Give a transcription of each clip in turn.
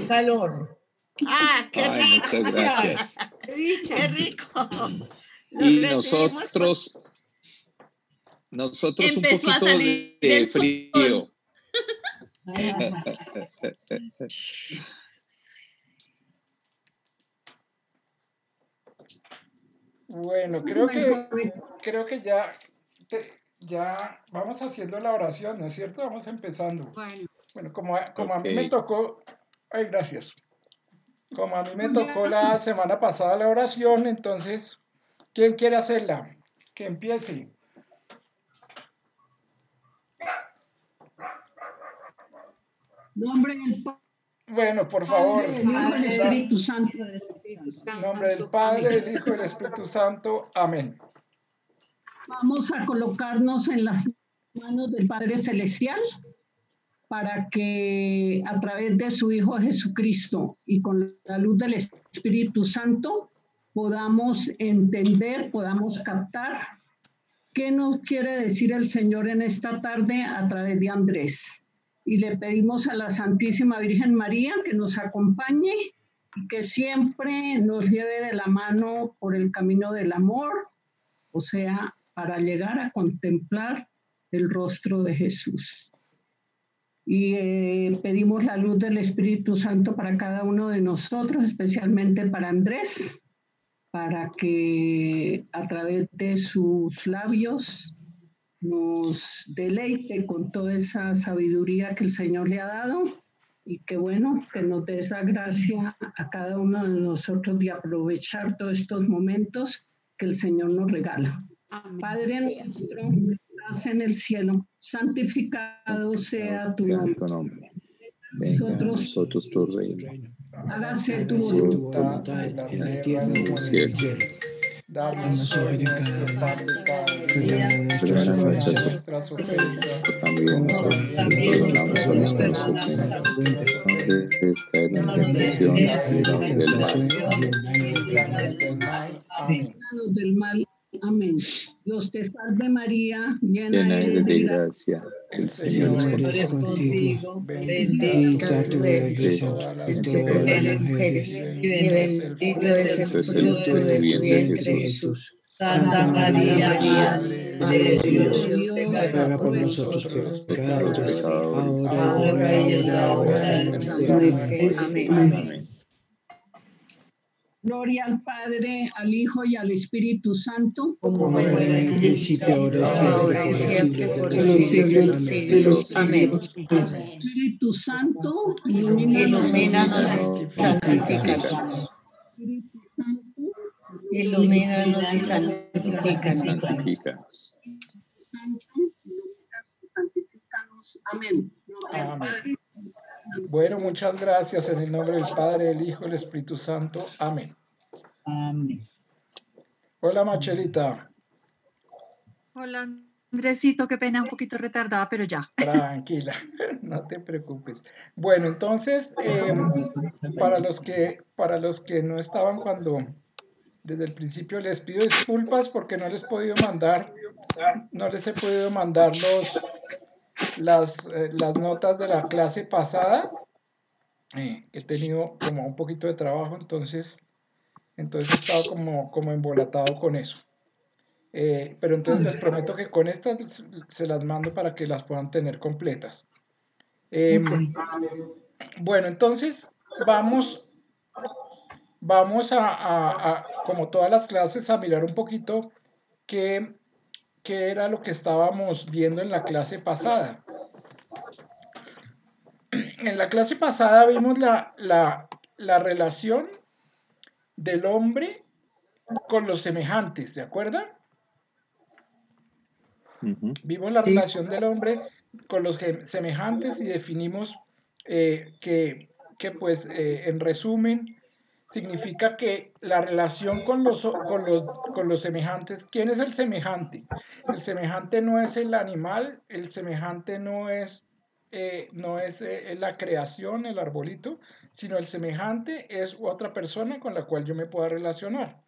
calor. Ah, qué Ay, rico. muchas gracias. Qué rico. Y Lo recibimos con- nosotros un Empezó a poquito salir de el sol. frío. Bueno, creo que ya vamos haciendo la oración, ¿no es cierto? Vamos empezando. Bueno, como a mí me tocó, ay, gracias. Como a mí me tocó la semana pasada la oración, entonces, ¿quién quiere hacerla? Que empiece. Nombre del Bueno, por favor. Padre, del Hijo y del Espíritu Santo. En nombre del Padre, del Hijo y del Espíritu Santo. Amén. Vamos a colocarnos en las manos del Padre Celestial para que a través de su Hijo Jesucristo y con la luz del Espíritu Santo podamos entender, podamos captar qué nos quiere decir el Señor en esta tarde a través de Andrés. Y le pedimos a la Santísima Virgen María que nos acompañe y que siempre nos lleve de la mano por el camino del amor, o sea, para llegar a contemplar el rostro de Jesús. Y pedimos la luz del Espíritu Santo para cada uno de nosotros, especialmente para Andrés, para que a través de sus labios nos deleite con toda esa sabiduría que el Señor le ha dado y que bueno, que nos dé esa gracia a cada uno de nosotros de aprovechar todos estos momentos que el Señor nos regala. Amén. Padre nuestro, que estás en el cielo, santificado sea tu nombre. Venga a nosotros tu reino. Hágase tu voluntad en la tierra como en el cielo. Danos hoy nuestro pan de cada día, perdona nuestras ofensas, También nosotros perdonamos a los que nos ofenden. No dejes caer en tentación, líbranos del mal. Amén. Del mal. Amén. Dios te salve María, Llena eres de gracia, el Señor es contigo. Bendita tú eres entre las mujeres, y bendito es el fruto de tu vientre, Jesús. Santa María, Madre de Dios, ruega por nosotros los pecadores, ahora y en la hora de nuestra muerte. Amén. Gloria al Padre, al Hijo y al Espíritu Santo, Como era en el principio, ahora y siempre, por los siglos de los siglos. Amén. Espíritu Santo, Ilumínanos y santifícanos. Espíritu Santo, Ilumínanos y santifícanos. santifícanos. Amén. Amén. Bueno, muchas gracias en el nombre del Padre, del Hijo y del Espíritu Santo. Amén. Amén. Hola, Machelita. Hola, Andresito, qué pena, un poquito retardada, pero ya. Tranquila, no te preocupes. Bueno, entonces, para los que no estaban cuando desde el principio, les pido disculpas porque no les he podido mandar las notas de la clase pasada. He tenido como un poquito de trabajo, entonces he estado como embolatado con eso. Pero entonces les prometo que con estas se las mando para que las puedan tener completas. Bueno, entonces vamos a, como todas las clases, a mirar un poquito qué era lo que estábamos viendo en la clase pasada. En la clase pasada vimos la relación del hombre con los semejantes, ¿de acuerdo? Vimos la relación del hombre con los semejantes y definimos que pues, en resumen, significa que la relación con los semejantes, ¿quién es el semejante? El semejante no es el animal, el semejante no es la creación, el arbolito, sino el semejante es otra persona con la cual yo me pueda relacionar.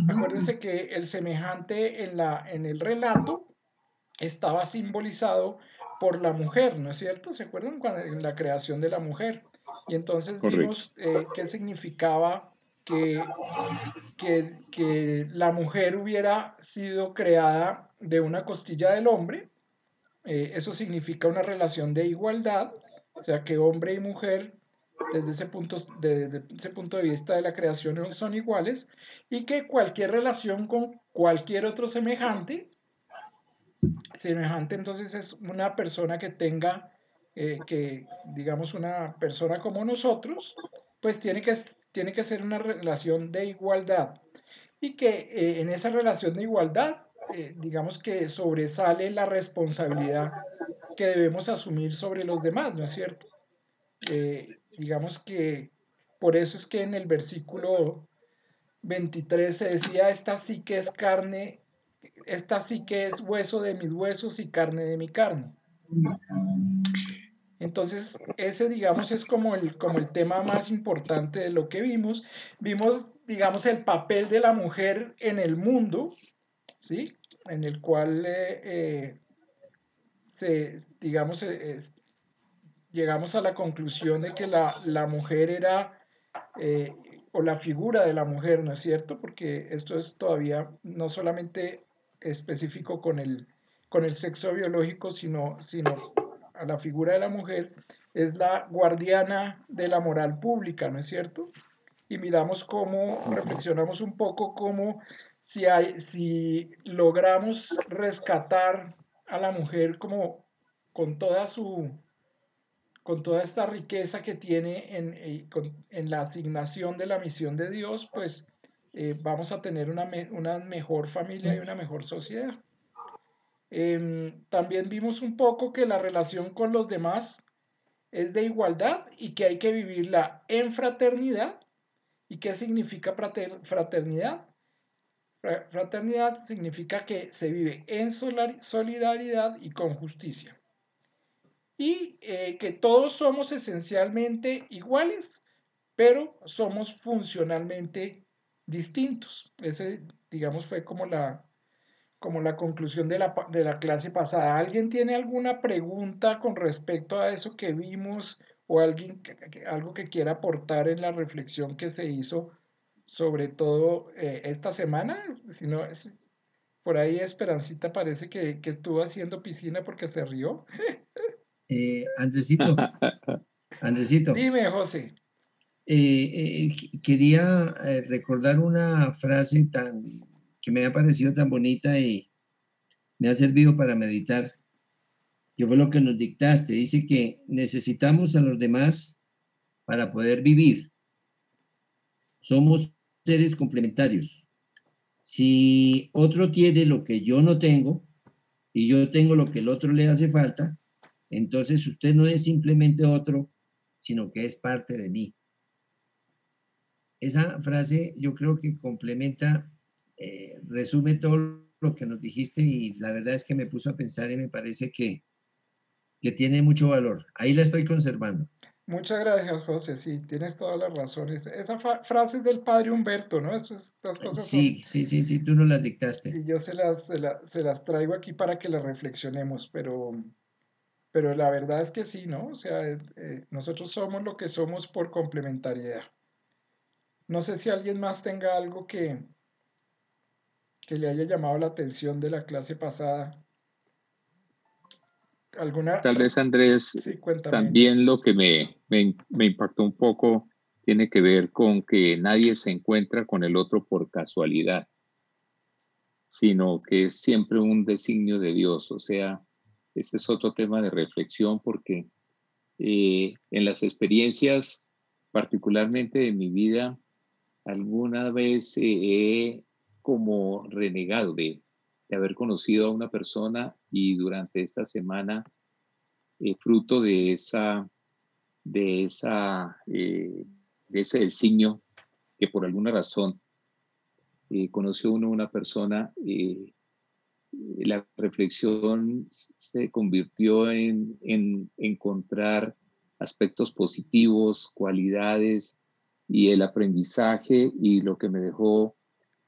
Acuérdense que el semejante en el relato estaba simbolizado por la mujer, ¿no es cierto? ¿Se acuerdan? En la creación de la mujer. Y entonces Correcto. vimos qué significaba que la mujer hubiera sido creada de una costilla del hombre. Eso significa una relación de igualdad, o sea que hombre y mujer desde ese punto de vista de la creación son iguales, y que cualquier relación con cualquier otro semejante entonces es una persona que tenga, digamos, una persona como nosotros, pues tiene que ser una relación de igualdad, y que en esa relación de igualdad, digamos que sobresale la responsabilidad que debemos asumir sobre los demás, ¿no es cierto? Digamos que por eso es que en el versículo 23 se decía, esta sí que es carne, esta sí que es hueso de mis huesos y carne de mi carne. Entonces, ese, digamos, es como el tema más importante de lo que vimos. Vimos, digamos, el papel de la mujer en el mundo, ¿sí? En el cual, digamos, llegamos a la conclusión de que la mujer era, o la figura de la mujer, ¿no es cierto? Porque esto es todavía no solamente específico con el sexo biológico, sino a la figura de la mujer, es la guardiana de la moral pública, ¿no es cierto? Y miramos cómo, reflexionamos un poco cómo si logramos rescatar a la mujer como con toda con toda esta riqueza que tiene en la asignación de la misión de Dios, pues vamos a tener una mejor familia y una mejor sociedad. También vimos un poco que la relación con los demás es de igualdad y que hay que vivirla en fraternidad. ¿Y qué significa fraternidad? Fraternidad significa que se vive en solidaridad y con justicia. Y que todos somos esencialmente iguales, pero somos funcionalmente distintos. Ese, digamos, fue como la conclusión de la clase pasada. ¿Alguien tiene alguna pregunta con respecto a eso que vimos o algo que quiera aportar en la reflexión que se hizo sobre todo esta semana? Si no, por ahí Esperancita parece que estuvo haciendo piscina porque se rió. Andresito, Dime, José. quería recordar una frase que me ha parecido tan bonita y me ha servido para meditar, que fue lo que nos dictaste. Dice que necesitamos a los demás para poder vivir. Somos seres complementarios. Si otro tiene lo que yo no tengo y yo tengo lo que el otro le hace falta, entonces usted no es simplemente otro, sino que es parte de mí. Esa frase yo creo que complementa, resume todo lo que nos dijiste y la verdad es que me puso a pensar y me parece que tiene mucho valor. Ahí la estoy conservando. Muchas gracias, José. Sí, tienes todas las razones. Esa frase es del padre Humberto, ¿no? Estas cosas son, Sí, tú nos las dictaste. y yo se las traigo aquí para que las reflexionemos, pero la verdad es que sí, ¿no? O sea, nosotros somos lo que somos por complementariedad. No sé si alguien más tenga algo que le haya llamado la atención de la clase pasada. ¿Alguna? Tal vez, Andrés, Sí, cuéntame, también Nelson. lo que me impactó un poco tiene que ver con que nadie se encuentra con el otro por casualidad, sino que es siempre un designio de Dios. O sea, ese es otro tema de reflexión porque en las experiencias, particularmente de mi vida, alguna vez he como renegado de haber conocido a una persona y durante esta semana, fruto de esa, de ese designio que por alguna razón conoció uno una persona, la reflexión se convirtió en encontrar aspectos positivos, cualidades y el aprendizaje y lo que me dejó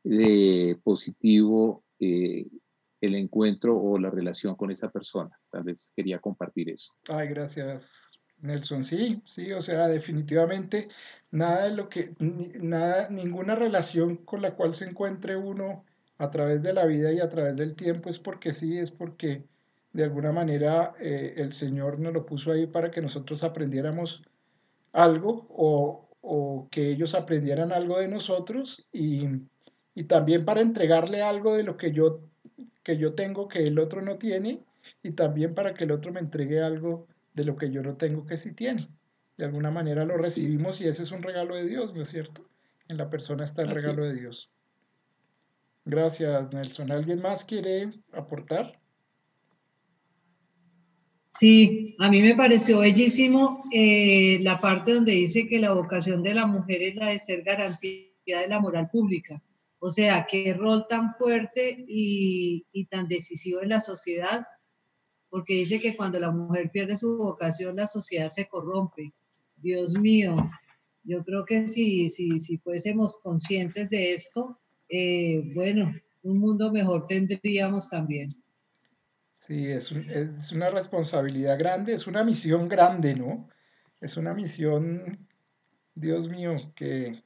de positivo el encuentro o la relación con esa persona. Tal vez quería compartir eso. Ay, gracias, Nelson, sí, sí, o sea, definitivamente nada de lo que, nada, ninguna relación con la cual se encuentre uno a través de la vida y a través del tiempo es porque sí, es porque de alguna manera el Señor nos lo puso ahí para que nosotros aprendiéramos algo o que ellos aprendieran algo de nosotros y también para entregarle algo de lo que yo tengo que el otro no tiene y también para que el otro me entregue algo de lo que yo no tengo que sí tiene. De alguna manera lo Así es, recibimos y ese es un regalo de Dios, ¿no es cierto? En la persona está el así regalo de es. Dios. Gracias, Nelson. ¿Alguien más quiere aportar? Sí, a mí me pareció bellísimo la parte donde dice que la vocación de la mujer es la de ser garantía de la moral pública. O sea, qué rol tan fuerte y tan decisivo en la sociedad, porque dice que cuando la mujer pierde su vocación, la sociedad se corrompe. Dios mío, yo creo que si fuésemos conscientes de esto, bueno, un mundo mejor tendríamos también. Sí, es una responsabilidad grande, es una misión grande, ¿no? Es una misión, Dios mío, que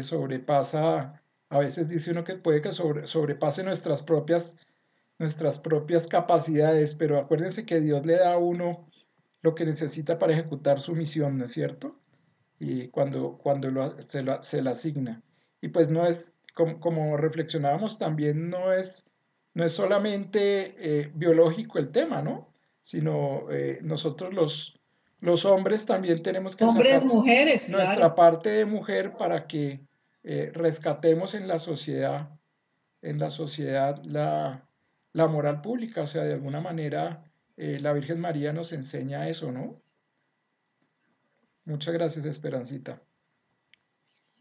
sobrepasa, a veces dice uno que puede que sobrepase nuestras propias capacidades, pero acuérdense que Dios le da a uno lo que necesita para ejecutar su misión, ¿no es cierto? Y se la asigna. Y pues no es, como reflexionábamos, también no es solamente biológico el tema, ¿no? Sino nosotros los hombres también tenemos que Hombres, sacar mujeres, claro. nuestra parte de mujer para que rescatemos en la sociedad la moral pública. O sea, de alguna manera la Virgen María nos enseña eso, ¿no? Muchas gracias, Esperancita.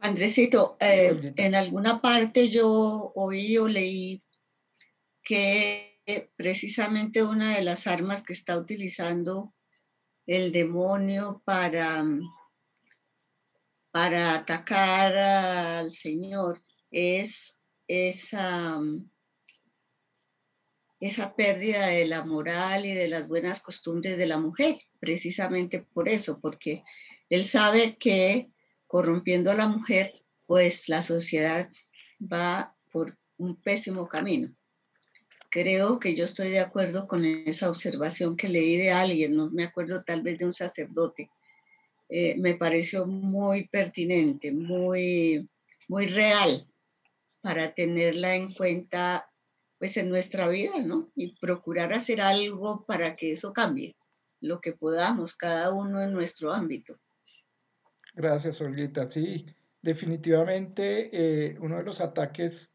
Andresito, Sí, Olguita. en alguna parte yo oí o leí que precisamente una de las armas que está utilizando el demonio para atacar al Señor es esa, esa pérdida de la moral y de las buenas costumbres de la mujer, precisamente por eso, porque él sabe que corrompiendo a la mujer, pues la sociedad va por un pésimo camino. Creo que yo estoy de acuerdo con esa observación que leí de alguien, no me acuerdo tal vez de un sacerdote. Me pareció muy pertinente, muy real para tenerla en cuenta pues en nuestra vida, ¿no? Y procurar hacer algo para que eso cambie, lo que podamos, cada uno en nuestro ámbito. Gracias, Olguita. Sí, definitivamente uno de los ataques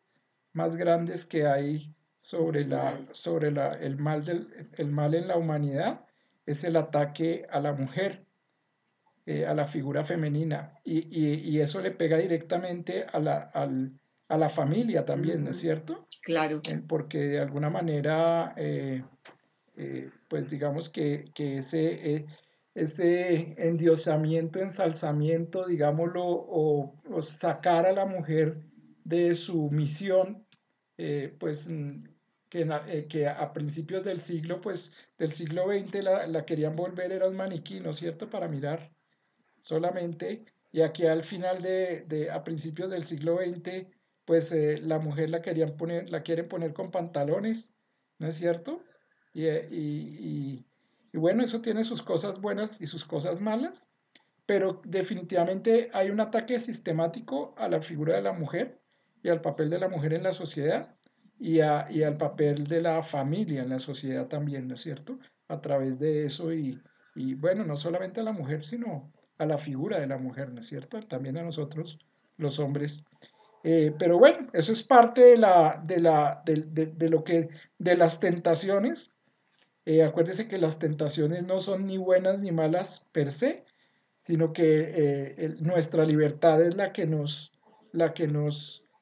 más grandes que hay el mal en la humanidad es el ataque a la mujer, a la figura femenina. Y eso le pega directamente a la familia también, ¿no es cierto? Claro. Porque de alguna manera, pues digamos que ese endiosamiento, ensalzamiento, digámoslo, o sacar a la mujer de su misión, pues que a principios del siglo, pues del siglo XX la querían volver, era un maniquí, ¿no es cierto?, para mirar solamente, y aquí al final a principios del siglo XX, pues la mujer la quieren poner con pantalones, ¿no es cierto? Y bueno, eso tiene sus cosas buenas y sus cosas malas, pero definitivamente hay un ataque sistemático a la figura de la mujer y al papel de la mujer en la sociedad y al papel de la familia en la sociedad también, ¿no es cierto? A través de eso y bueno, no solamente a la mujer, sino a la figura de la mujer, ¿no es cierto? También a nosotros, los hombres. Pero bueno, eso es parte de lo que, de las tentaciones. Acuérdese que las tentaciones no son ni buenas ni malas per se, sino que nuestra libertad es la que nos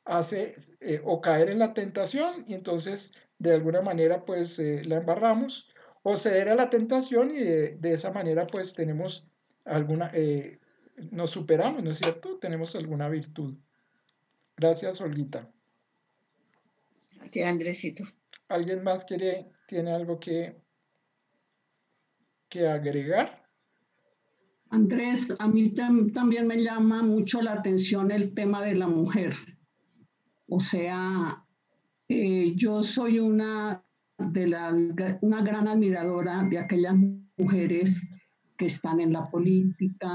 hace o caer en la tentación y entonces de alguna manera pues la embarramos o ceder a la tentación y de esa manera pues tenemos alguna, nos superamos, ¿no es cierto? Tenemos alguna virtud. Gracias, Olguita. A ti, Andresito. ¿Alguien más tiene algo que agregar? Andrés, a mí también me llama mucho la atención el tema de la mujer. O sea, yo soy una gran admiradora de aquellas mujeres que están en la política,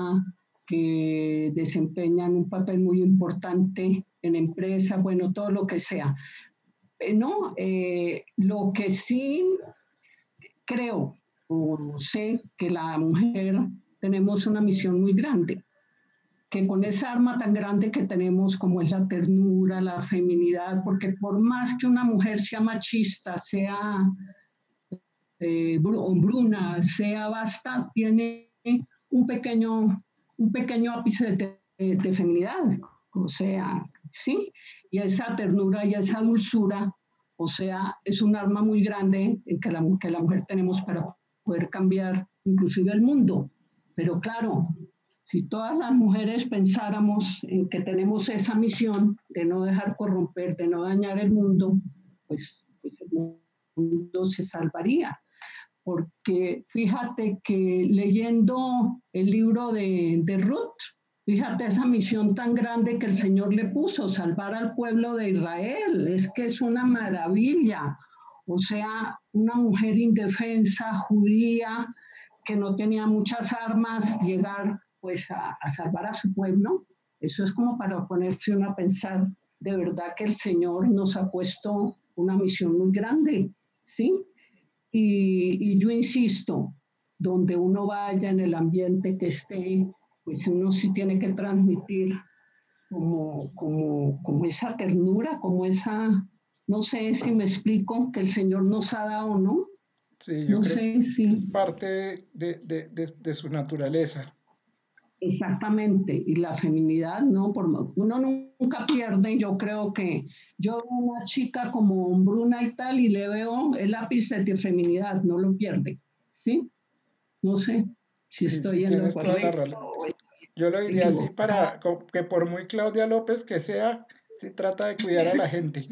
que desempeñan un papel muy importante en empresas, bueno, todo lo que sea. No, lo que sí creo o sé que la mujer tenemos una misión muy grande, que con esa arma tan grande que tenemos como es la ternura, la feminidad, porque por más que una mujer sea machista, sea hombruna, sea basta, tiene un pequeño ápice de feminidad, o sea, sí, y esa ternura y esa dulzura, o sea, es un arma muy grande que la mujer tenemos para poder cambiar inclusive el mundo. Pero claro, si todas las mujeres pensáramos en que tenemos esa misión de no dejar corromper, de no dañar el mundo, pues el mundo se salvaría. Porque fíjate que leyendo el libro de Ruth, fíjate esa misión tan grande que el Señor le puso, salvar al pueblo de Israel, es que es una maravilla. O sea, una mujer indefensa, judía, que no tenía muchas armas, llegar pues a salvar a su pueblo, eso es como para ponerse uno a pensar, de verdad que el Señor nos ha puesto una misión muy grande, ¿sí? Y yo insisto, donde uno vaya, en el ambiente que esté, pues uno sí tiene que transmitir como esa ternura, como esa, no sé si me explico, que el Señor nos ha dado, ¿no? Sí, yo No creo sé que si es parte de su naturaleza. exactamente. Y la feminidad, ¿no? Uno nunca pierde. Yo creo que yo veo una chica como Bruna y tal y le veo el ápice de feminidad, no lo pierde, ¿sí? No sé si Sí, sí, estoy en lo tienes toda la correcto razón. o Yo lo diría así equivocada. para que por muy Claudia López que sea, sí trata de cuidar a la gente.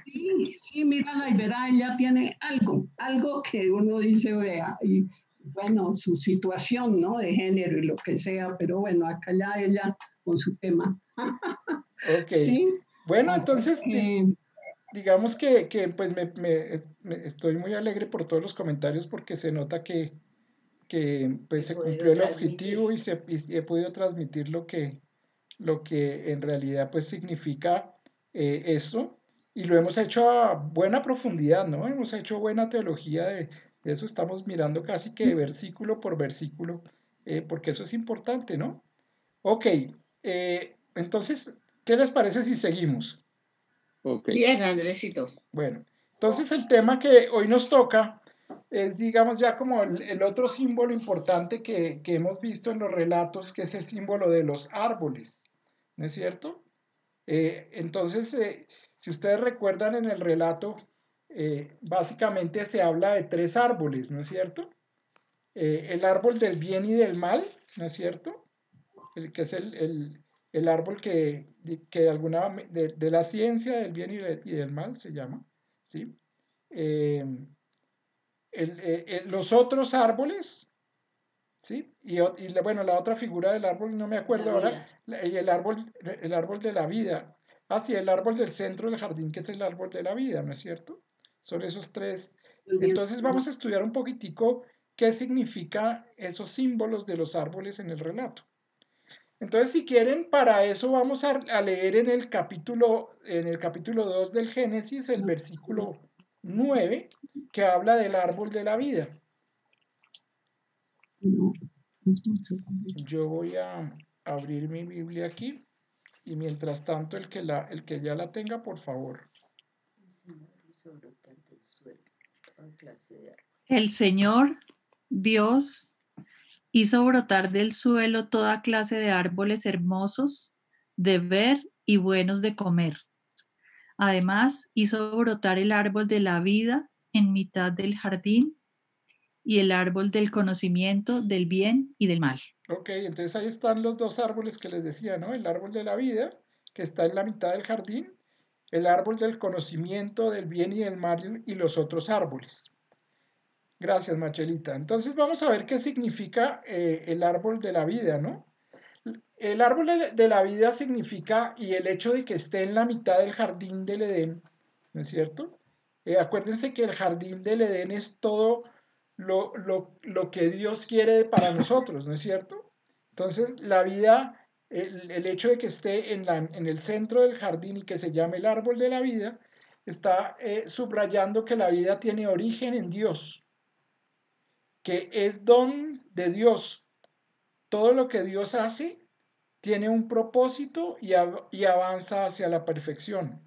Sí, sí, mírala y verá, ella tiene algo que uno dice, vea, y bueno, su situación, ¿no? De género y lo que sea, pero bueno, acá ya ella con su tema. Ok. Sí, Bueno, así entonces que digamos que pues estoy muy alegre por todos los comentarios porque se nota que pues se cumplió el objetivo y he podido transmitir lo que en realidad pues significa esto y lo hemos hecho a buena profundidad, ¿no? Hemos hecho buena teología de eso, estamos mirando casi que versículo por versículo, porque eso es importante, ¿no? Ok, entonces, ¿qué les parece si seguimos? Ok. Bien, Andresito. Bueno, entonces el tema que hoy nos toca es, digamos, ya como el otro símbolo importante que hemos visto en los relatos, que es el símbolo de los árboles, ¿no es cierto? Entonces, si ustedes recuerdan en el relato, básicamente se habla de tres árboles, ¿no es cierto? El árbol del bien y del mal, ¿no es cierto? Que es el árbol que de alguna de la ciencia del bien y del mal se llama, ¿sí? Eh, los otros árboles, ¿sí? Bueno, la otra figura del árbol, no me acuerdo ahora, y el árbol de la vida. Ah, sí, el árbol del centro del jardín, que es el árbol de la vida, ¿no es cierto? Son esos tres. Entonces vamos a estudiar un poquitico qué significa esos símbolos de los árboles en el relato. Entonces, si quieren, para eso vamos a leer en el capítulo 2 del Génesis, el versículo 9, que habla del árbol de la vida. no. Yo voy a abrir mi Biblia aquí y mientras tanto el que ya la tenga, por favor. El Señor, Dios, hizo brotar del suelo toda clase de árboles hermosos de ver y buenos de comer. Además, hizo brotar el árbol de la vida en mitad del jardín y el árbol del conocimiento del bien y del mal. Ok, entonces ahí están los dos árboles que les decía, ¿no? El árbol de la vida, que está en la mitad del jardín, el árbol del conocimiento del bien y del mal y los otros árboles. Gracias, Machelita. Entonces vamos a ver qué significa el árbol de la vida, ¿no? El árbol de la vida significa, y el hecho de que esté en la mitad del jardín del Edén, ¿no es cierto? Acuérdense que el jardín del Edén es todo lo que Dios quiere para nosotros, ¿no es cierto? Entonces, la vida, el hecho de que esté en el centro del jardín y que se llame el árbol de la vida, está subrayando que la vida tiene origen en Dios, que es don de Dios. Todo lo que Dios hace tiene un propósito y avanza hacia la perfección.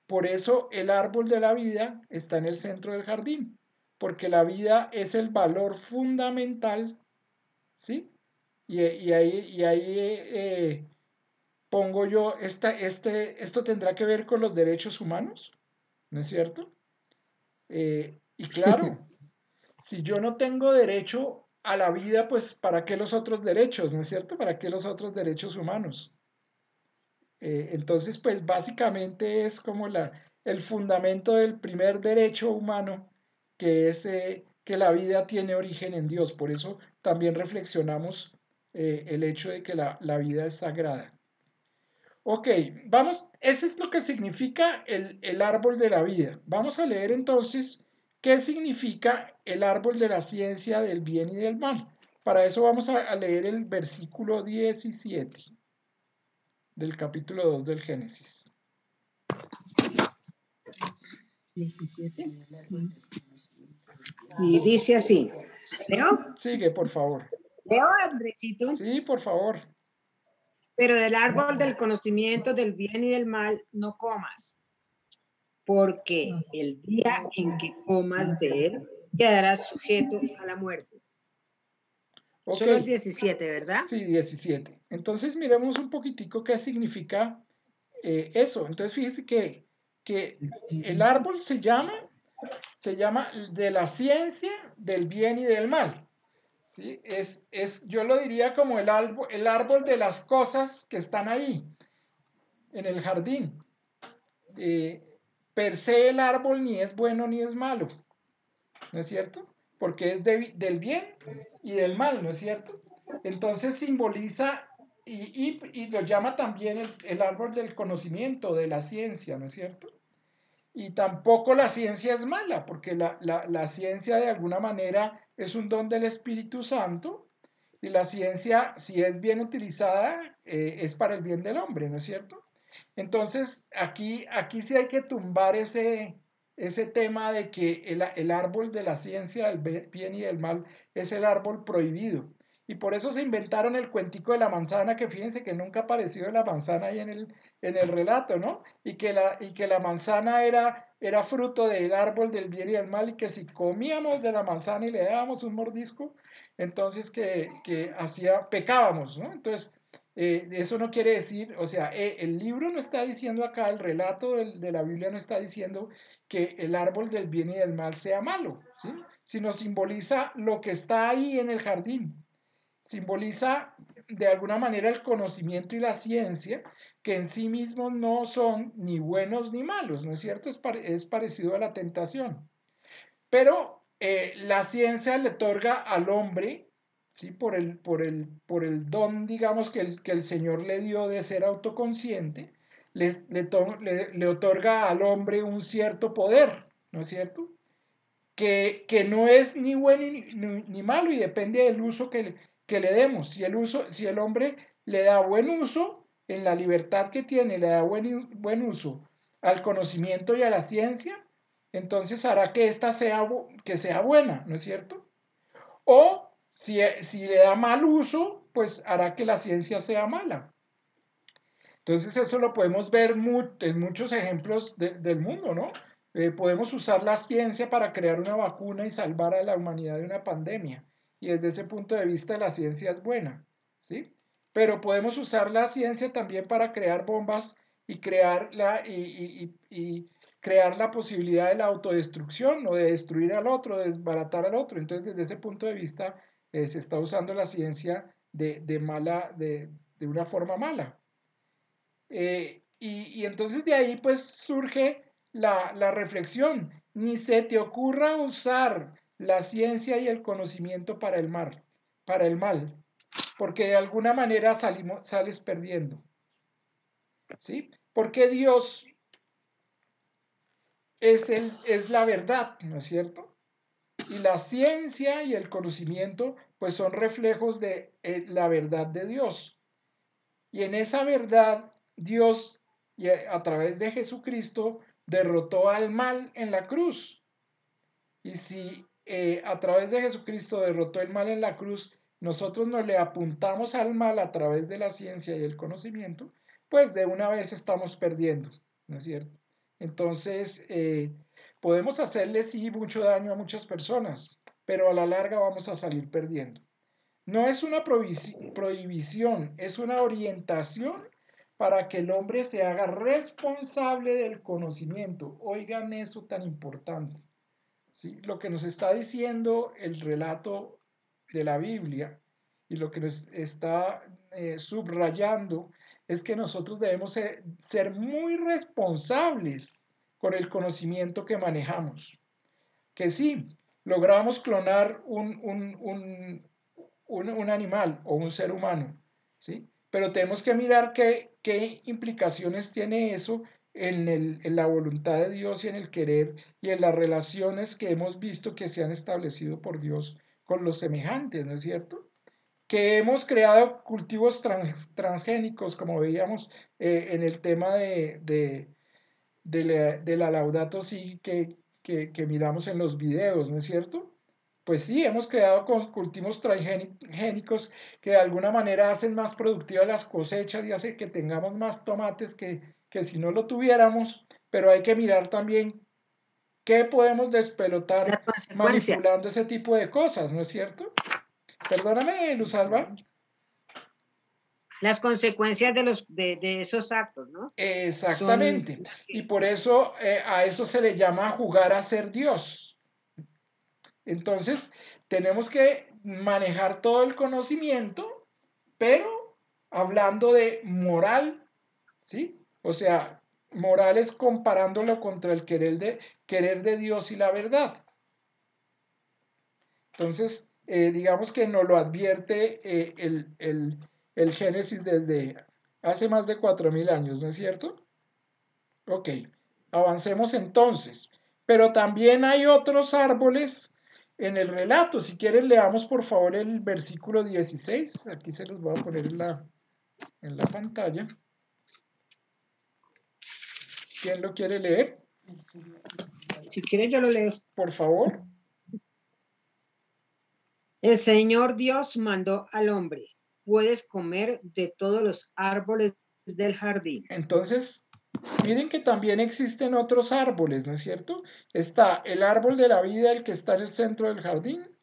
Por eso el árbol de la vida está en el centro del jardín, porque la vida es el valor fundamental, ¿sí? Y ahí pongo yo, esto tendrá que ver con los derechos humanos, ¿no es cierto? Y claro, si yo no tengo derecho a la vida, pues ¿para qué los otros derechos, no es cierto? ¿Para qué los otros derechos humanos? Entonces, pues básicamente es como el fundamento del primer derecho humano, que es que la vida tiene origen en Dios. Por eso también reflexionamos el hecho de que la vida es sagrada. Ok, vamos, eso es lo que significa el árbol de la vida. Vamos a leer entonces qué significa el árbol de la ciencia del bien y del mal. Para eso vamos a leer el versículo 17 del capítulo 2 del Génesis. 17. Y dice así. ¿Leo? Sigue, por favor. ¿Leo, Andresito? Sí, por favor. Pero del árbol del conocimiento del bien y del mal no comas, porque el día en que comas de él quedarás sujeto a la muerte. Ok. Solo el 17, ¿verdad? Sí, 17. Entonces miremos un poquitico qué significa eso. Entonces fíjese que el árbol se llama de la ciencia del bien y del mal. ¿Sí? Yo lo diría como el árbol de las cosas que están ahí, en el jardín. Per se el árbol ni es bueno ni es malo, ¿no es cierto? Porque es del bien y del mal, ¿no es cierto? Entonces simboliza y lo llama también el árbol del conocimiento, de la ciencia, ¿no es cierto? Y tampoco la ciencia es mala, porque la ciencia de alguna manera es un don del Espíritu Santo, y la ciencia, si es bien utilizada, es para el bien del hombre, ¿no es cierto? Entonces, aquí sí hay que tumbar ese tema de que el árbol de la ciencia del bien y del mal es el árbol prohibido. Y por eso se inventaron el cuentico de la manzana, que fíjense que nunca ha aparecido la manzana ahí en el relato, ¿no? Y que la manzana era fruto del árbol del bien y del mal, y que si comíamos de la manzana y le dábamos un mordisco, entonces que pecábamos, ¿no? Entonces, eso no quiere decir, o sea, el libro no está diciendo acá, el relato de la Biblia no está diciendo que el árbol del bien y del mal sea malo, ¿sí? Sino simboliza lo que está ahí en el jardín. Simboliza de alguna manera el conocimiento y la ciencia, que en sí mismos no son ni buenos ni malos, ¿no es cierto? Es parecido a la tentación. Pero la ciencia le otorga al hombre, ¿sí? por el don, digamos, que el Señor le dio de ser autoconsciente, le otorga al hombre un cierto poder, ¿no es cierto? Que no es ni bueno ni malo, y depende del uso que le demos. Si el hombre le da buen uso, en la libertad que tiene, le da buen uso al conocimiento y a la ciencia, entonces hará que ésta sea buena, ¿no es cierto? O si le da mal uso, pues hará que la ciencia sea mala. Entonces eso lo podemos ver en muchos ejemplos del mundo, ¿no? Podemos usar la ciencia para crear una vacuna y salvar a la humanidad de una pandemia. Y desde ese punto de vista la ciencia es buena, ¿sí? Pero podemos usar la ciencia también para crear bombas y crear la posibilidad de la autodestrucción, o de destruir al otro, de desbaratar al otro. Entonces, desde ese punto de vista, se está usando la ciencia de una forma mala. Y entonces de ahí pues surge la reflexión. Ni se te ocurra usar la ciencia y el conocimiento para el mal, porque de alguna manera sales perdiendo, ¿sí? Porque Dios es la verdad, ¿no es cierto? Y la ciencia y el conocimiento pues son reflejos de la verdad de Dios. Y en esa verdad Dios, a través de Jesucristo, derrotó al mal en la cruz. Y si a través de Jesucristo derrotó el mal en la cruz, nosotros nos le apuntamos al mal a través de la ciencia y el conocimiento, pues de una vez estamos perdiendo, ¿no es cierto? Entonces, podemos hacerle sí mucho daño a muchas personas, pero a la larga vamos a salir perdiendo. No es una prohibición, es una orientación para que el hombre se haga responsable del conocimiento. Oigan eso tan importante. ¿Sí? Lo que nos está diciendo el relato de la Biblia y lo que nos está subrayando es que nosotros debemos ser muy responsables con el conocimiento que manejamos. Que sí, logramos clonar un animal o un ser humano, ¿sí? Pero tenemos que mirar qué implicaciones tiene eso en la voluntad de Dios y en el querer y en las relaciones que hemos visto que se han establecido por Dios con los semejantes, ¿no es cierto? Que hemos creado cultivos transgénicos, como veíamos en el tema de la Laudato Si que miramos en los videos, ¿no es cierto? Pues sí, hemos creado cultivos transgénicos que de alguna manera hacen más productivas las cosechas y hace que tengamos más tomates que si no lo tuviéramos, pero hay que mirar también qué podemos despelotar manipulando ese tipo de cosas, ¿no es cierto? Perdóname, Luz Alba. Las consecuencias de esos actos, ¿no? Exactamente. Y por eso a eso se le llama jugar a ser Dios. Entonces, tenemos que manejar todo el conocimiento, pero hablando de moral, ¿sí? O sea, moral es comparándolo contra el querer de Dios y la verdad. Entonces, digamos que nos lo advierte el Génesis desde hace más de 4.000 años, ¿no es cierto? Ok, avancemos entonces. Pero también hay otros árboles en el relato. Si quieren, leamos por favor el versículo 16. Aquí se los voy a poner en la pantalla. ¿Quién lo quiere leer? Si quiere, yo lo leo. Por favor. El Señor Dios mandó al hombre: puedes comer de todos los árboles del jardín. Entonces, miren que también existen otros árboles, ¿no es cierto? Está el árbol de la vida, el que está en el centro del jardín,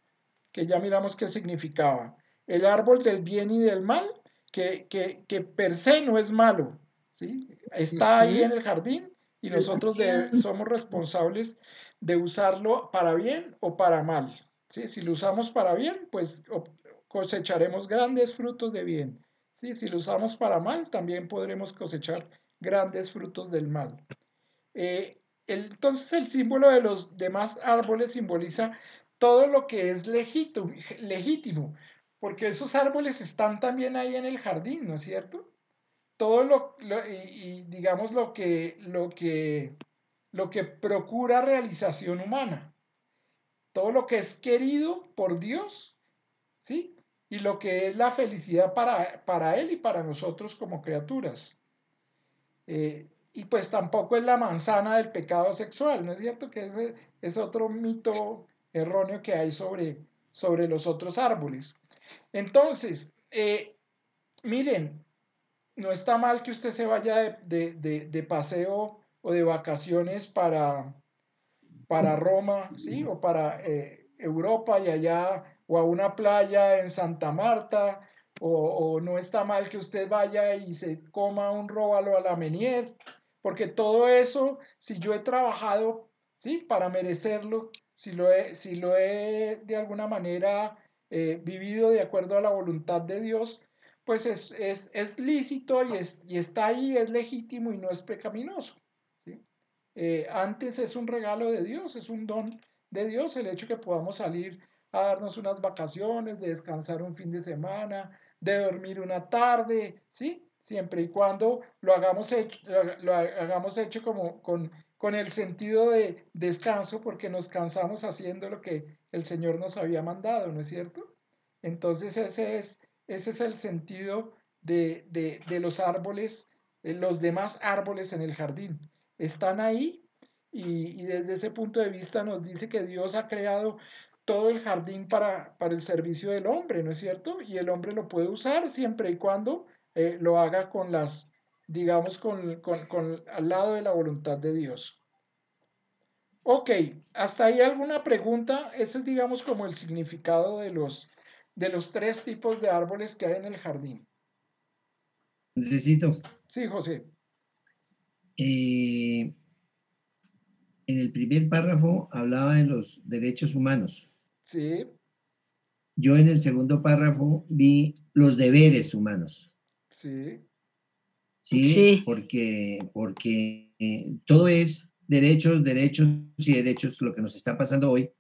que ya miramos qué significaba. El árbol del bien y del mal, que per se no es malo, ¿sí? Está ahí en el jardín y nosotros somos responsables de usarlo para bien o para mal, ¿sí? Si lo usamos para bien, pues cosecharemos grandes frutos de bien, ¿sí? Si lo usamos para mal, también podremos cosechar grandes frutos del mal. Entonces el símbolo de los demás árboles simboliza todo lo que es legítimo, porque esos árboles están también ahí en el jardín, ¿no es cierto? Todo y digamos lo que procura realización humana, todo lo que es querido por Dios, ¿sí? Y lo que es la felicidad para Él y para nosotros como criaturas. Y pues tampoco es la manzana del pecado sexual, ¿no es cierto? Que ese es otro mito erróneo que hay sobre los otros árboles. Entonces, miren, no está mal que usted se vaya de paseo o de vacaciones para Roma, ¿sí? O para Europa y allá, o a una playa en Santa Marta, o no está mal que usted vaya y se coma un róbalo a la Menier, porque todo eso, si yo he trabajado, ¿sí? Para merecerlo, si lo he de alguna manera vivido de acuerdo a la voluntad de Dios, pues es lícito y está ahí, es legítimo y no es pecaminoso. ¿Sí? Antes es un regalo de Dios, es un don de Dios el hecho que podamos salir a darnos unas vacaciones, de descansar un fin de semana, de dormir una tarde, ¿sí? Siempre y cuando lo hagamos hecho como con el sentido de descanso, porque nos cansamos haciendo lo que el Señor nos había mandado, ¿no es cierto? Entonces ese es el sentido de los árboles, los demás árboles en el jardín. Están ahí y desde ese punto de vista nos dice que Dios ha creado todo el jardín para el servicio del hombre, ¿no es cierto? Y el hombre lo puede usar siempre y cuando lo haga con las, digamos, al lado de la voluntad de Dios. Ok, ¿hasta ahí alguna pregunta? Ese es, digamos, como el significado de los tres tipos de árboles que hay en el jardín. Andresito, Sí, José. en el primer párrafo hablaba de los derechos humanos. Sí, Yo en el segundo párrafo vi los deberes humanos, sí, ¿sí? Sí. Porque todo es derechos, derechos y derechos, lo que nos está pasando hoy,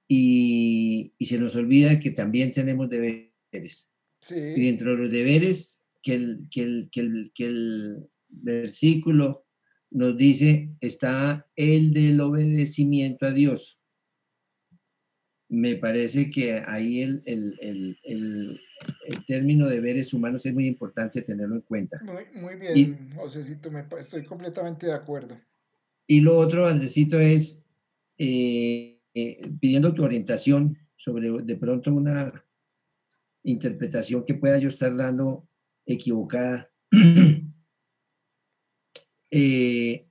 y se nos olvida que también tenemos deberes. Y sí, dentro de los deberes que el versículo nos dice está el del obedecimiento a Dios. Me parece que ahí el término deberes humanos es muy importante tenerlo en cuenta. muy Y, bien, Josecito, estoy completamente de acuerdo. y lo otro, Andresito, es pidiendo tu orientación sobre de pronto una interpretación que pueda yo estar dando equivocada. El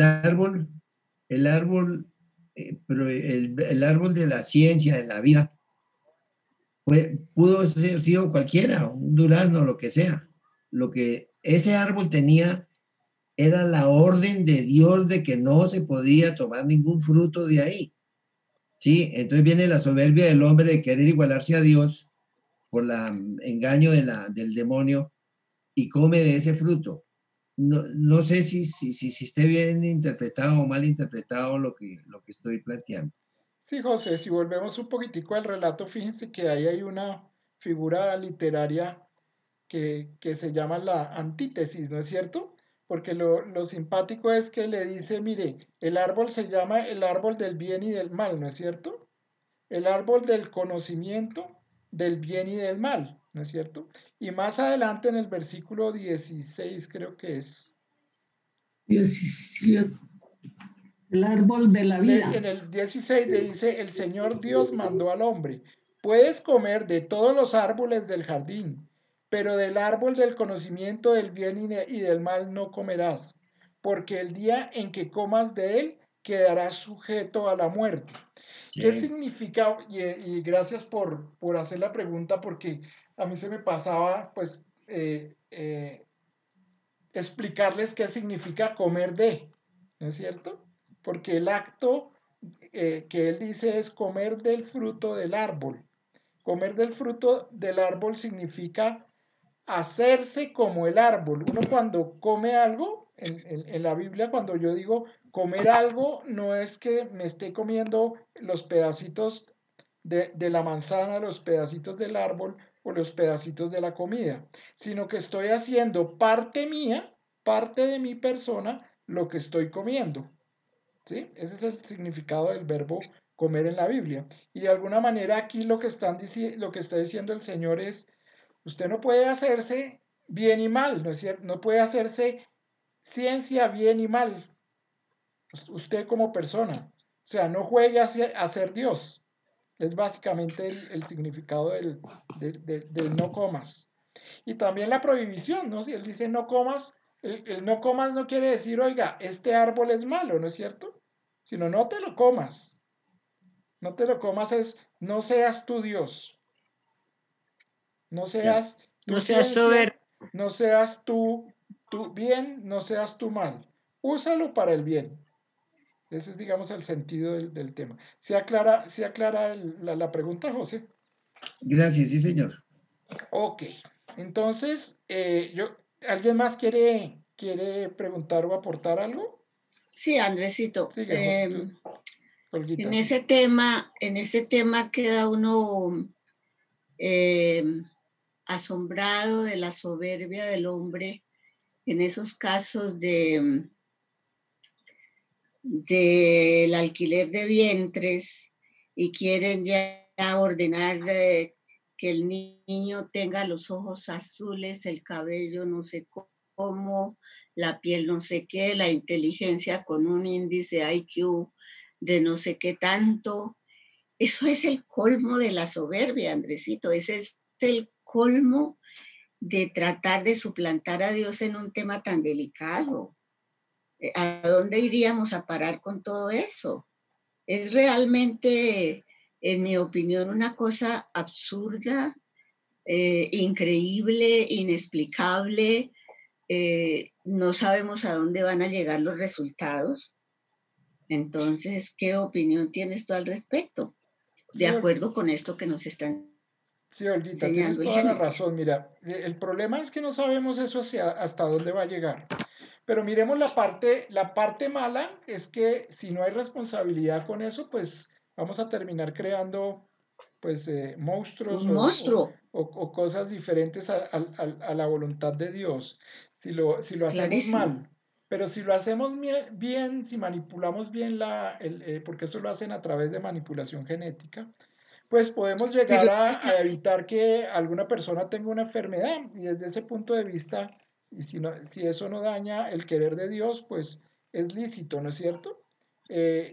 árbol, pero el árbol de la ciencia, de la vida, pudo ser sido cualquiera, un durazno, lo que sea. Lo que ese árbol tenía era la orden de Dios de que no se podía tomar ningún fruto de ahí. Sí, entonces viene la soberbia del hombre de querer igualarse a Dios por el engaño del demonio y come de ese fruto. No sé si esté bien interpretado o mal interpretado lo que estoy planteando. Sí, José, si volvemos un poquitico al relato, fíjense que ahí hay una figura literaria que se llama la antítesis, ¿no es cierto? Porque lo simpático es que le dice, mire, el árbol se llama el árbol del bien y del mal, ¿no es cierto? El árbol del conocimiento del bien y del mal, ¿no es cierto? Y más adelante en el versículo 16 creo que es, 17. El árbol de la vida. en el 16 le dice, el Señor Dios mandó al hombre, puedes comer de todos los árboles del jardín, pero del árbol del conocimiento del bien y del mal no comerás, porque el día en que comas de él quedarás sujeto a la muerte. ¿Qué Sí. significa? Y gracias por hacer la pregunta, porque a mí se me pasaba, pues, explicarles qué significa comer de, ¿no es cierto? Porque el acto que él dice es comer del fruto del árbol. Comer del fruto del árbol significa hacerse como el árbol. Uno cuando come algo, en la Biblia, cuando yo digo comer algo, no es que me esté comiendo los pedacitos de la manzana, los pedacitos del árbol o los pedacitos de la comida, sino que estoy haciendo parte mía, parte de mi persona, lo que estoy comiendo. ¿Sí? Ese es el significado del verbo comer en la Biblia. Y de alguna manera aquí lo que lo que está diciendo el Señor es, usted no puede hacerse bien y mal, ¿no es cierto? No puede hacerse ciencia bien y mal. Usted como persona. O sea, no juegue a ser Dios. Es básicamente el significado del no comas. Y también la prohibición, ¿no? Si él dice no comas, el no comas no quiere decir, oiga, este árbol es malo, ¿no es cierto? Sino no te lo comas. No te lo comas es no seas tu Dios. No Ya. seas tu No seas ciencia, soberbio. no seas tu bien, no seas tu mal. Úsalo para el bien. Ese es, digamos, el sentido del tema. ¿Se aclara la pregunta, José? Gracias, sí, señor. Ok. Entonces, ¿alguien más quiere preguntar o aportar algo? Sí, Andresito. Sigue, José. Olguita, En sí. ese tema queda uno asombrado de la soberbia del hombre en esos casos del alquiler de vientres y quieren ya ordenar que el niño tenga los ojos azules, el cabello no sé cómo, la piel no sé qué, la inteligencia con un índice IQ de no sé qué tanto. Eso es el colmo de la soberbia, Andresito. Ese es el colmo de tratar de suplantar a Dios en un tema tan delicado. ¿A dónde iríamos a parar con todo eso? Es realmente, en mi opinión, una cosa absurda, increíble, inexplicable. No sabemos a dónde van a llegar los resultados. Entonces, ¿qué opinión tienes tú al respecto? De Sí, acuerdo con esto que nos están sí, Olguita, tienes enseñando el toda la Génesis. razón. Mira, el problema es que no sabemos eso hasta dónde va a llegar. Pero miremos la parte mala es que si no hay responsabilidad con eso, pues vamos a terminar creando pues monstruos Un monstruo, o cosas diferentes a la voluntad de Dios, si lo hacemos clarísimo. mal. Pero si lo hacemos bien, si manipulamos bien porque eso lo hacen a través de manipulación genética, pues podemos llegar Pero a evitar que alguna persona tenga una enfermedad. Y desde ese punto de vista, y si eso no daña el querer de Dios, pues es lícito, ¿no es cierto?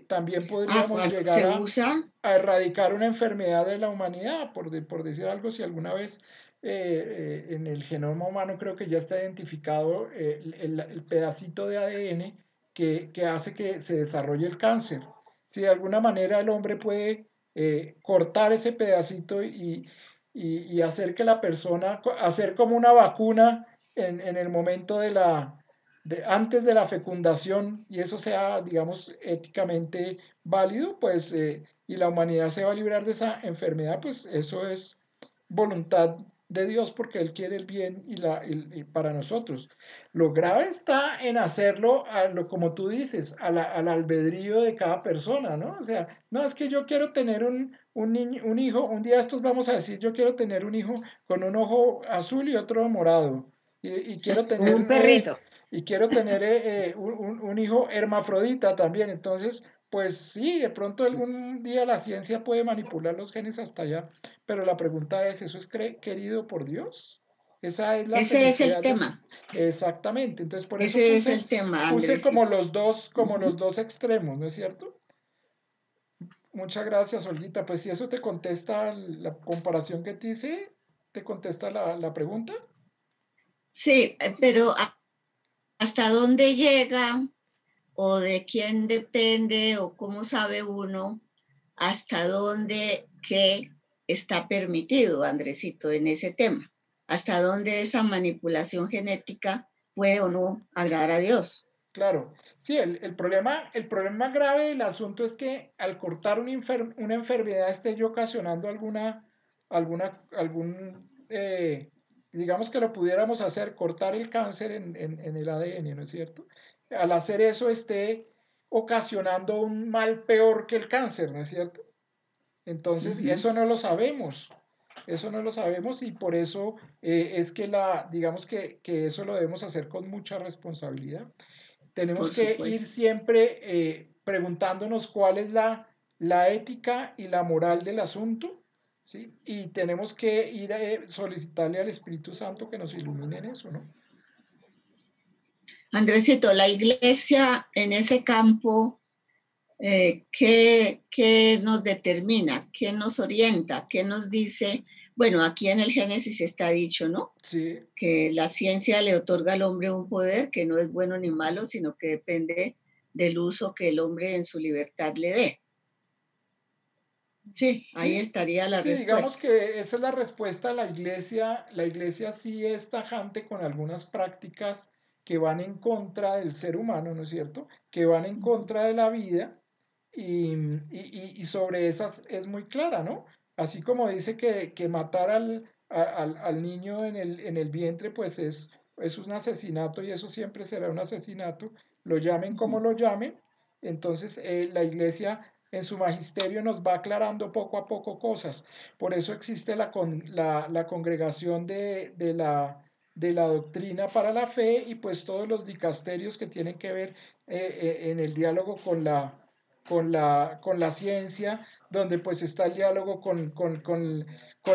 También podríamos cuando llegar se usa, a erradicar una enfermedad de la humanidad, por decir algo, si alguna vez en el genoma humano creo que ya está identificado el pedacito de ADN que hace que se desarrolle el cáncer. Si de alguna manera el hombre puede cortar ese pedacito y hacer que la persona, hacer como una vacuna en el momento antes de la fecundación y eso sea, digamos, éticamente válido, pues, y la humanidad se va a librar de esa enfermedad, pues eso es voluntad de Dios porque Él quiere el bien y para nosotros. Lo grave está en hacerlo, como tú dices, al albedrío de cada persona, ¿no? O sea, no es que yo quiero tener un hijo, un día estos vamos a decir, yo quiero tener un hijo con un ojo azul y otro morado, y quiero como tener, un perrito. un hijo hermafrodita también, entonces... Pues sí, de pronto algún día la ciencia puede manipular los genes hasta allá, pero la pregunta es, ¿eso es querido por Dios? Esa es la ese es el felicidad del... tema. Exactamente, entonces por eso Ese es el tema, puse Andresito. como los dos extremos, ¿no es cierto? Muchas gracias, Olguita. Pues si eso te contesta la comparación que te hice, te contesta la pregunta. Sí, pero ¿hasta dónde llega o de quién depende o cómo sabe uno hasta dónde qué está permitido, Andresito, en ese tema? ¿Hasta dónde esa manipulación genética puede o no agradar a Dios? Claro, sí, el problema grave del asunto es que al cortar una enfermedad esté yo ocasionando digamos que lo pudiéramos hacer, cortar el cáncer en el ADN, ¿no es cierto? Al hacer eso esté ocasionando un mal peor que el cáncer, ¿no es cierto? Entonces, eso no lo sabemos y por eso es que digamos que eso lo debemos hacer con mucha responsabilidad. Tenemos Por que ir supuesto. siempre preguntándonos cuál es la ética y la moral del asunto, ¿sí? Y tenemos que ir a solicitarle al Espíritu Santo que nos ilumine en eso, ¿no? Andresito, la iglesia en ese campo, ¿qué nos determina? ¿Qué nos orienta? ¿Qué nos dice? Bueno, aquí en el Génesis está dicho, ¿no? Sí, Que la ciencia le otorga al hombre un poder que no es bueno ni malo, sino que depende del uso que el hombre en su libertad le dé. Sí, ahí sí, estaría la sí, digamos respuesta. que esa es la respuesta a la iglesia. La iglesia sí es tajante con algunas prácticas que van en contra del ser humano, ¿no es cierto? Que van en contra de la vida y sobre esas es muy clara, ¿no? Así como dice que matar al niño en el vientre, pues es un asesinato y eso siempre será un asesinato, lo llamen como lo llamen. Entonces, la iglesia en su magisterio nos va aclarando poco a poco cosas. Por eso existe la congregación de la doctrina para la fe y pues todos los dicasterios que tienen que ver en el diálogo con la ciencia, donde pues está el diálogo con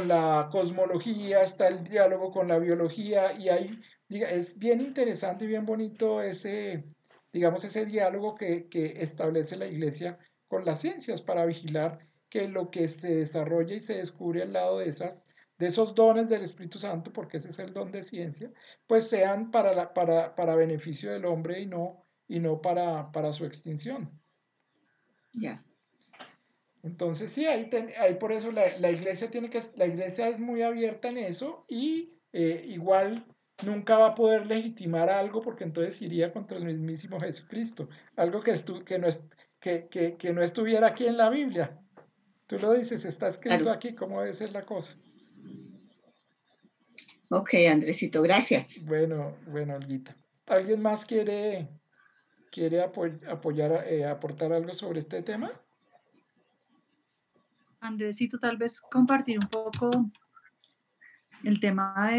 la cosmología, está el diálogo con la biología y ahí es bien interesante y bien bonito ese, digamos, ese diálogo que establece la iglesia con las ciencias para vigilar que lo que se desarrolla y se descubre al lado de esos dones del Espíritu Santo, porque ese es el don de ciencia, pues sean para beneficio del hombre y no para su extinción. Ya. Entonces sí, ahí por eso la iglesia la iglesia es muy abierta en eso y igual nunca va a poder legitimar algo porque entonces iría contra el mismísimo Jesucristo, algo que no estuviera aquí en la Biblia. Tú lo dices, está escrito Claro. aquí, ¿cómo debe ser la cosa? Ok, Andresito, gracias. Bueno, Olguita. ¿Alguien más quiere apoyar, aportar algo sobre este tema? Andresito, tal vez compartir un poco el tema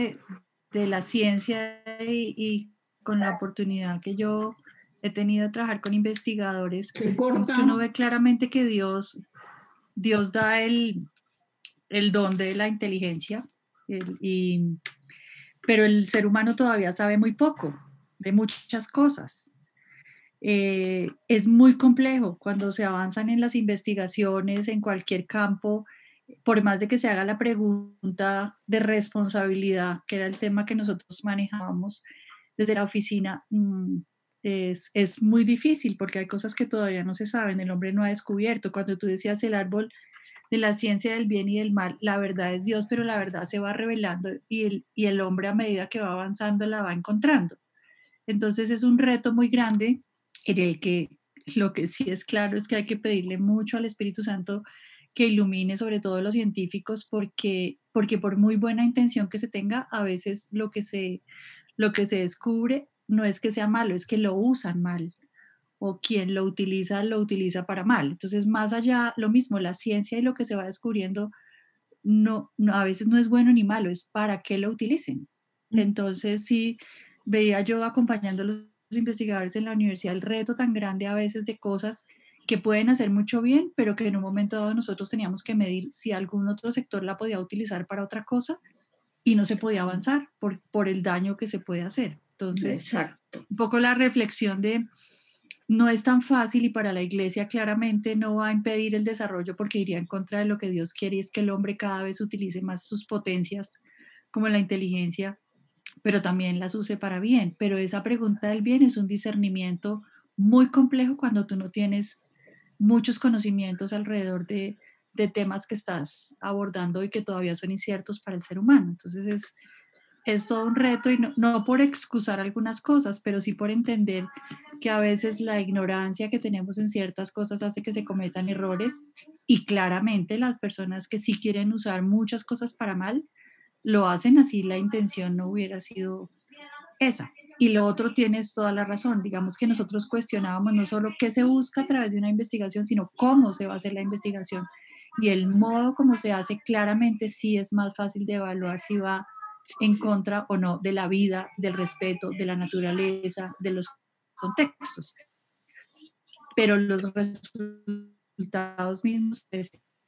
de la ciencia y con la oportunidad que yo he tenido de trabajar con investigadores, Se vemos que corta. uno ve claramente que Dios da el don de la inteligencia, pero el ser humano todavía sabe muy poco de muchas cosas. Es muy complejo cuando se avanzan en las investigaciones en cualquier campo, por más de que se haga la pregunta de responsabilidad, que era el tema que nosotros manejábamos desde la oficina, es muy difícil porque hay cosas que todavía no se saben, el hombre no ha descubierto. Cuando tú decías el árbol de la ciencia del bien y del mal, la verdad es Dios, pero la verdad se va revelando y el hombre a medida que va avanzando la va encontrando. Entonces es un reto muy grande en el que lo que sí es claro es que hay que pedirle mucho al Espíritu Santo que ilumine sobre todo a los científicos porque por muy buena intención que se tenga, a veces lo que se descubre no es que sea malo, es que lo usan mal o quien lo utiliza para mal. Entonces, más allá, lo mismo, la ciencia y lo que se va descubriendo a veces no es bueno ni malo, es para qué lo utilicen. Entonces, sí, veía yo acompañando a los investigadores en la universidad el reto tan grande a veces de cosas que pueden hacer mucho bien, pero que en un momento dado nosotros teníamos que medir si algún otro sector la podía utilizar para otra cosa y no se podía avanzar por el daño que se puede hacer. Entonces, Exacto. un poco la reflexión de no es tan fácil y para la iglesia claramente no va a impedir el desarrollo porque iría en contra de lo que Dios quiere y es que el hombre cada vez utilice más sus potencias como la inteligencia, pero también las use para bien. Pero esa pregunta del bien es un discernimiento muy complejo cuando tú no tienes muchos conocimientos alrededor de temas que estás abordando y que todavía son inciertos para el ser humano. Entonces es todo un reto y no por excusar algunas cosas, pero sí por entender que a veces la ignorancia que tenemos en ciertas cosas hace que se cometan errores y claramente las personas que sí quieren usar muchas cosas para mal, lo hacen así, la intención no hubiera sido esa. Y lo otro tienes toda la razón, digamos que nosotros cuestionábamos no solo qué se busca a través de una investigación, sino cómo se va a hacer la investigación. Y el modo como se hace claramente sí es más fácil de evaluar si va en contra o no de la vida, del respeto, de la naturaleza, de los contextos. Pero los resultados mismos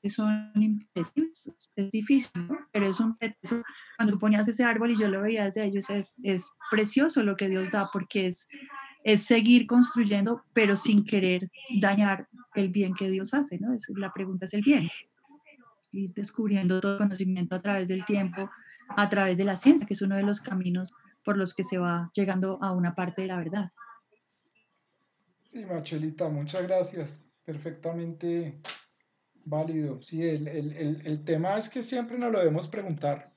son impredecibles, es difícil, ¿no? Pero es un reto. Cuando tú ponías ese árbol y yo lo veía desde ellos, es precioso lo que Dios da porque es seguir construyendo, pero sin querer dañar el bien que Dios hace, ¿no? La pregunta es el bien. Ir descubriendo todo conocimiento a través del tiempo, a través de la ciencia, que es uno de los caminos por los que se va llegando a una parte de la verdad. Sí, Machelita, muchas gracias. Perfectamente válido. Sí, el tema es que siempre nos lo debemos preguntar.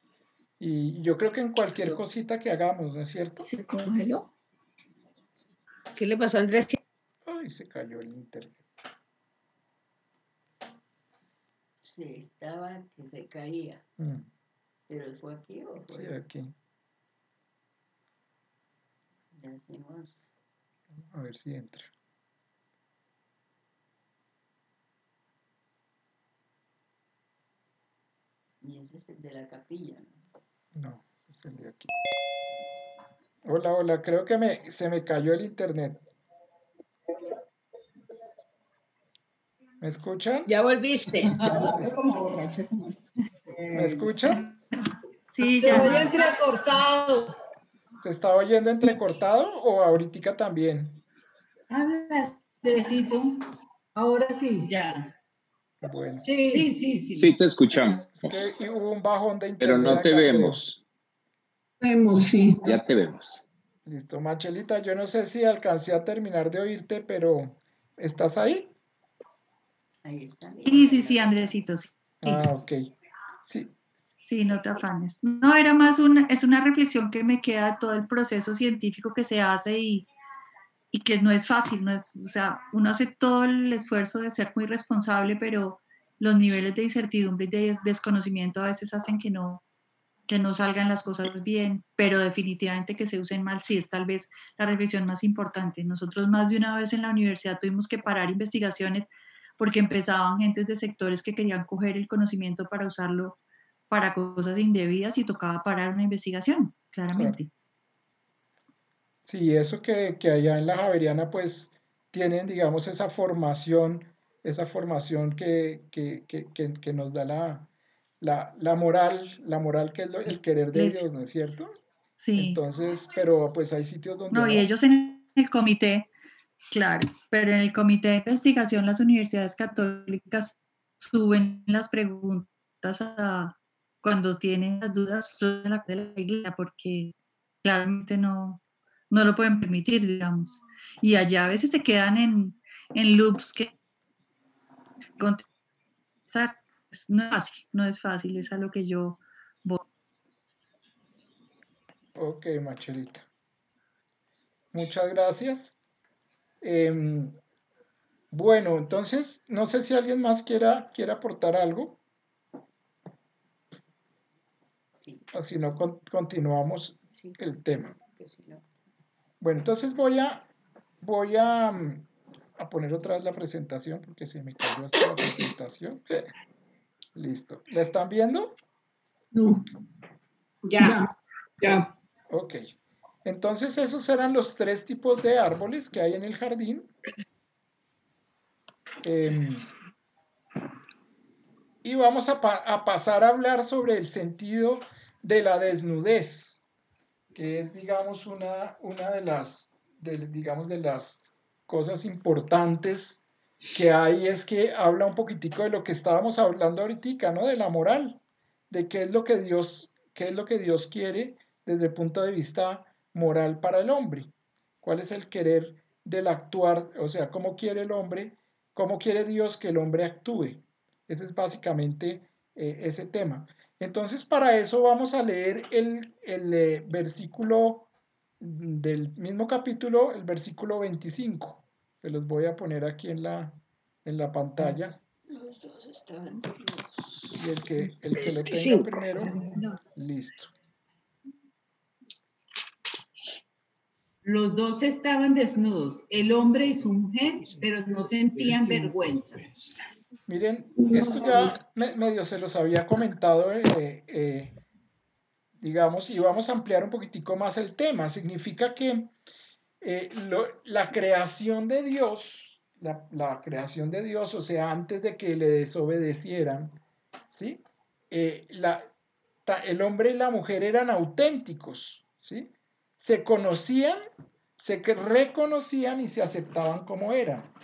Y yo creo que en cualquier cosita que hagamos, ¿no es cierto? ¿Se congeló? ¿Qué le pasó a Andrés? Ay, se cayó el internet. Sí, estaba que se caía. ¿Pero fue aquí o fue? Sí, aquí. Ya hacemos. A ver si entra. Y ese es el de la capilla, ¿no? No, es el de aquí. Hola, hola, creo que se me cayó el internet. ¿Me escuchan? Ya volviste. ¿Me escuchan? Sí, Se ya. oye entrecortado. ¿Se está oyendo entrecortado o ahorita también? Habla, Teresito. Ahora sí. Ya. Bueno, Sí. Sí, te escuchamos, es que hubo un bajón de pero internet no te acá, creo. vemos. Vemos, sí. Ya te vemos. Listo, Machelita, yo no sé si alcancé a terminar de oírte, pero ¿estás ahí? Ahí está. Sí, Andresito, sí. Ah, ok. Sí, Sí, no te afanes. No, es una reflexión que me queda de todo el proceso científico que se hace y que no es fácil, no es, o sea, uno hace todo el esfuerzo de ser muy responsable, pero los niveles de incertidumbre y de desconocimiento a veces hacen que no salgan las cosas bien, pero definitivamente que se usen mal, sí es tal vez la reflexión más importante. Nosotros más de una vez en la universidad tuvimos que parar investigaciones porque empezaban gentes de sectores que querían coger el conocimiento para usarlo para cosas indebidas y tocaba parar una investigación, claro. claramente. Sí, eso que allá en la Javeriana pues tienen, digamos, esa formación que nos da la moral que es el querer de Iglesia, Dios, ¿no es cierto? sí. Entonces, pero pues hay sitios donde No, y no. ellos en el comité, claro, pero en el comité de investigación las universidades católicas suben las preguntas cuando tienen las dudas sobre la iglesia, porque claramente no lo pueden permitir, digamos. Y allá a veces se quedan en loops que contestar. No es fácil, es a lo que yo voy. Ok, Machelita. Muchas gracias. Bueno, entonces, no sé si alguien más quiera aportar algo, Sí, o si no, continuamos sí, el tema. que si no. Bueno, entonces voy a poner otra vez la presentación porque se me cayó hasta la presentación. Listo. ¿La están viendo? No, Ya. Ya. Ok. Entonces esos eran los 3 tipos de árboles que hay en el jardín. Y vamos a pasar a hablar sobre el sentido de la desnudez, que es, digamos, una de las cosas importantes que hay, es que habla un poquitico de lo que estábamos hablando ahorita, ¿no? De la moral, de qué es lo que Dios quiere desde el punto de vista moral para el hombre. ¿Cuál es el querer del actuar? O sea, ¿cómo quiere el hombre? ¿Cómo quiere Dios que el hombre actúe? Ese es básicamente ese tema. Entonces, para eso vamos a leer el versículo del mismo capítulo, el versículo 25. Se los voy a poner aquí en la pantalla. Los dos estaban desnudos. Y el que lo tenga 25. primero, listo. Los dos estaban desnudos, el hombre y su mujer, pero no sentían vergüenza. Miren, esto ya medio se los había comentado, digamos, y vamos a ampliar un poquitico más el tema. Significa que la creación de Dios, la creación de Dios, o sea, antes de que le desobedecieran, ¿sí? El hombre y la mujer eran auténticos, ¿sí? Se conocían, se reconocían y se aceptaban como eran.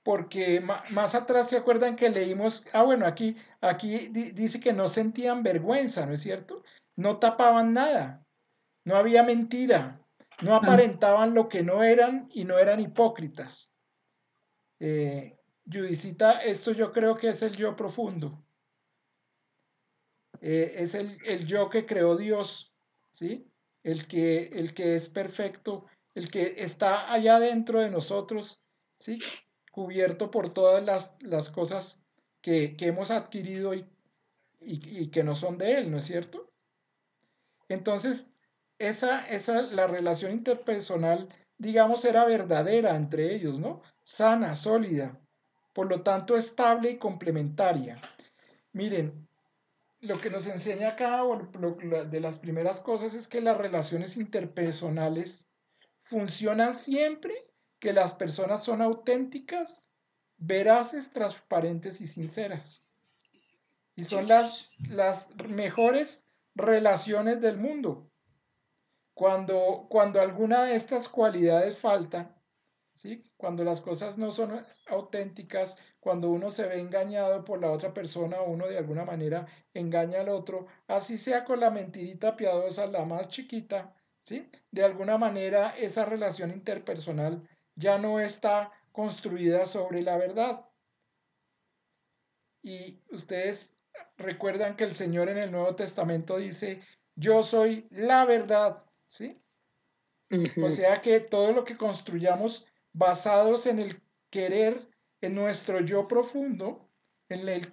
Porque más atrás se acuerdan que leímos, bueno, aquí dice que no sentían vergüenza, ¿no es cierto? No tapaban nada, no había mentira, no aparentaban lo que no eran y no eran hipócritas. Judicita, esto yo creo que es el yo profundo. Es el yo que creó Dios, ¿sí? El que es perfecto, el que está allá dentro de nosotros, ¿sí? Cubierto por todas las cosas que hemos adquirido y que no son de Él, ¿no es cierto? Entonces, la relación interpersonal, digamos, era verdadera entre ellos, ¿no? Sana, sólida, por lo tanto estable y complementaria. Miren, lo que nos enseña acá, bueno, de las primeras cosas es que las relaciones interpersonales funcionan siempre que las personas son auténticas, veraces, transparentes y sinceras. Y son las mejores relaciones del mundo. Cuando alguna de estas cualidades falta, ¿sí? Cuando las cosas no son auténticas, cuando uno se ve engañado por la otra persona, uno de alguna manera engaña al otro, así sea con la mentirita piadosa, la más chiquita, ¿sí? De alguna manera esa relación interpersonal ya no está construida sobre la verdad. Y ustedes recuerdan que el Señor en el Nuevo Testamento dice, yo soy la verdad, ¿sí? O sea que todo lo que construyamos basados en el querer, en nuestro yo profundo, en el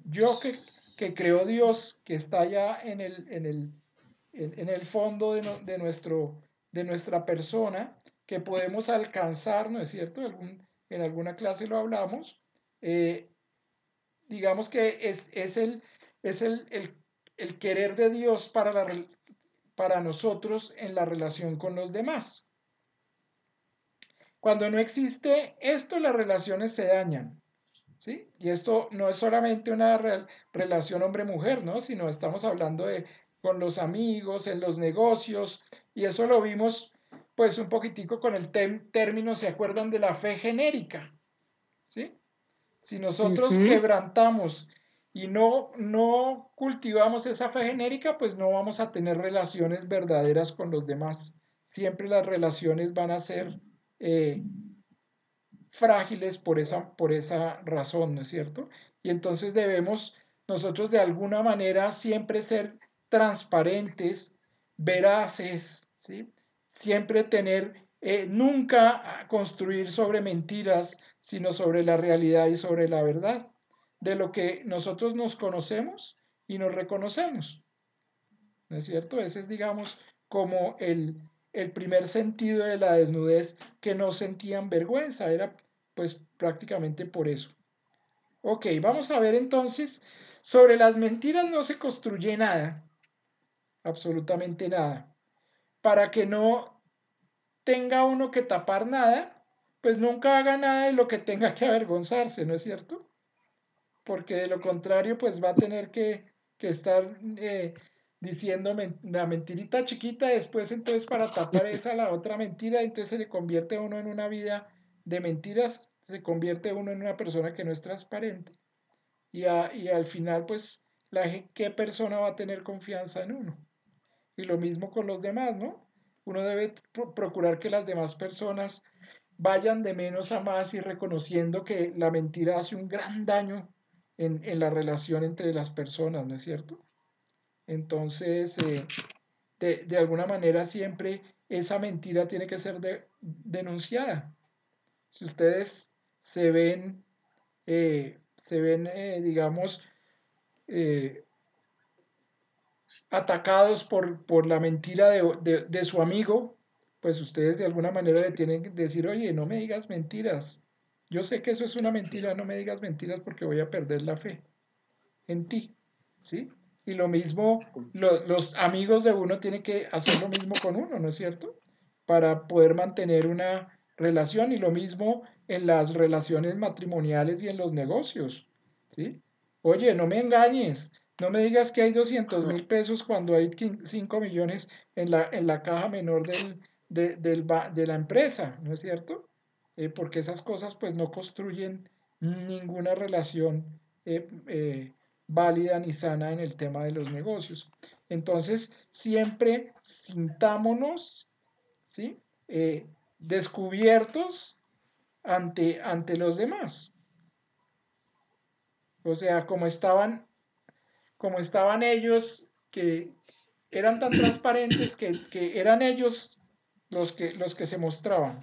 yo que creó Dios, que está allá en el fondo de nuestra persona, que podemos alcanzar, ¿no es cierto? En alguna clase lo hablamos. Digamos que es el querer de Dios para nosotros en la relación con los demás. Cuando no existe esto, las relaciones se dañan, ¿sí? Y esto no es solamente una relación hombre-mujer, ¿no? Sino estamos hablando de con los amigos, en los negocios, y eso lo vimos pues un poquitico con el término, ¿se acuerdan de la fe genérica? ¿Sí? Si nosotros quebrantamos y no cultivamos esa fe genérica, pues no vamos a tener relaciones verdaderas con los demás. Siempre las relaciones van a ser frágiles por esa razón, ¿no es cierto? Y entonces debemos nosotros de alguna manera siempre ser transparentes, veraces, ¿sí? Siempre tener, nunca construir sobre mentiras, sino sobre la realidad y sobre la verdad, de lo que nosotros nos conocemos y nos reconocemos, ¿no es cierto? Ese es, digamos, como el primer sentido de la desnudez, que no sentían vergüenza, era pues prácticamente por eso. Ok, vamos a ver entonces, sobre las mentiras no se construye nada, absolutamente nada. Para que no tenga uno que tapar nada, pues nunca haga nada de lo que tenga que avergonzarse, ¿no es cierto? Porque de lo contrario, pues va a tener que estar diciendo la mentirita chiquita, después entonces para tapar esa la otra mentira, entonces se le convierte uno en una vida de mentiras, se convierte uno en una persona que no es transparente. Y al final, pues, ¿qué persona va a tener confianza en uno? Y lo mismo con los demás, ¿no? Uno debe procurar que las demás personas vayan de menos a más y reconociendo que la mentira hace un gran daño en la relación entre las personas, ¿no es cierto? Entonces, de alguna manera siempre esa mentira tiene que ser denunciada. Si ustedes se ven, digamos, atacados por la mentira de su amigo, pues ustedes de alguna manera le tienen que decir, oye, no me digas mentiras. Yo sé que eso es una mentira, no me digas mentiras porque voy a perder la fe en ti, ¿sí? Y lo mismo, los amigos de uno tienen que hacer lo mismo con uno, ¿no es cierto? Para poder mantener una relación, y lo mismo en las relaciones matrimoniales y en los negocios, ¿sí? Oye, no me engañes, no me digas que hay 200,000 pesos cuando hay 5 millones en la caja menor de la empresa, ¿no es cierto? Porque esas cosas pues no construyen ninguna relación válida ni sana en el tema de los negocios. Entonces, siempre sintámonos, ¿sí? Descubiertos ante los demás. O sea, como estaban ellos, que eran tan transparentes que eran ellos los que se mostraban.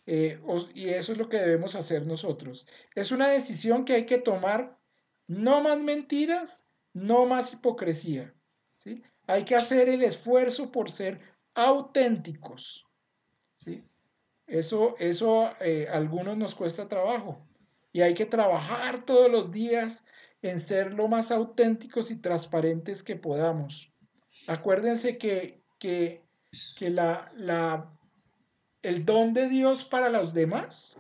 Y eso es lo que debemos hacer nosotros. Es una decisión que hay que tomar. No más mentiras, no más hipocresía, ¿sí? Hay que hacer el esfuerzo por ser auténticos, ¿sí? Eso a algunos nos cuesta trabajo, y hay que trabajar todos los días en ser lo más auténticos y transparentes que podamos. Acuérdense que el don de Dios para los demás,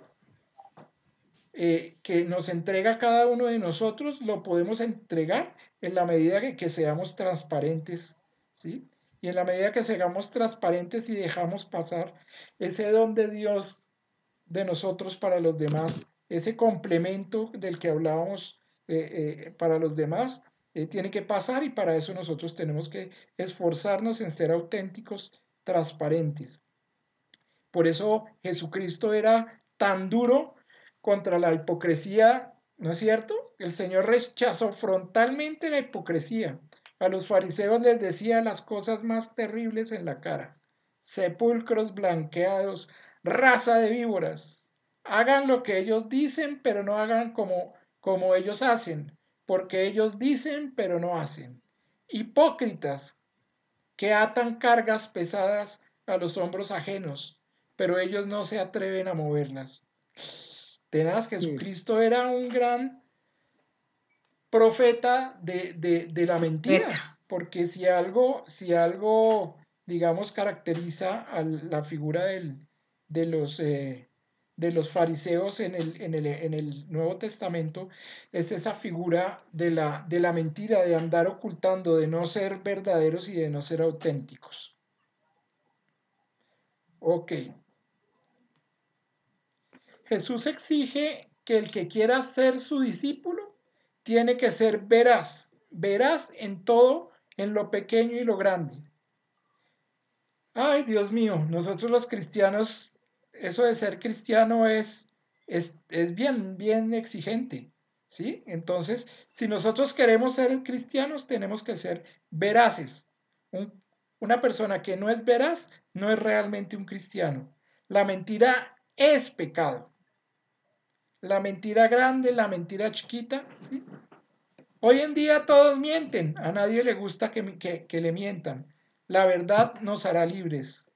que nos entrega a cada uno de nosotros, lo podemos entregar en la medida que seamos transparentes, ¿sí? Y en la medida que seamos transparentes y dejamos pasar ese don de Dios de nosotros para los demás, ese complemento del que hablábamos para los demás, tiene que pasar, y para eso nosotros tenemos que esforzarnos en ser auténticos, transparentes. Por eso Jesucristo era tan duro contra la hipocresía, ¿no es cierto? El Señor rechazó frontalmente la hipocresía. A los fariseos les decía las cosas más terribles en la cara: sepulcros blanqueados, raza de víboras. Hagan lo que ellos dicen, pero no hagan como ellos hacen, porque ellos dicen, pero no hacen. Hipócritas que atan cargas pesadas a los hombros ajenos, pero ellos no se atreven a moverlas. Tenaz, Jesucristo era un gran profeta de la mentira, porque si algo, digamos, caracteriza a la figura de los fariseos en el Nuevo Testamento, es esa figura de la mentira, de andar ocultando, de no ser verdaderos y de no ser auténticos. Ok. Jesús exige que el que quiera ser su discípulo tiene que ser veraz, veraz en todo, en lo pequeño y lo grande. Ay, Dios mío, nosotros los cristianos, eso de ser cristiano es bien, bien exigente, ¿sí? Entonces, si nosotros queremos ser cristianos, tenemos que ser veraces. Una persona que no es veraz no es realmente un cristiano. La mentira es pecado. La mentira grande, la mentira chiquita, ¿sí? Hoy en día todos mienten, a nadie le gusta que le mientan. La verdad nos hará libres,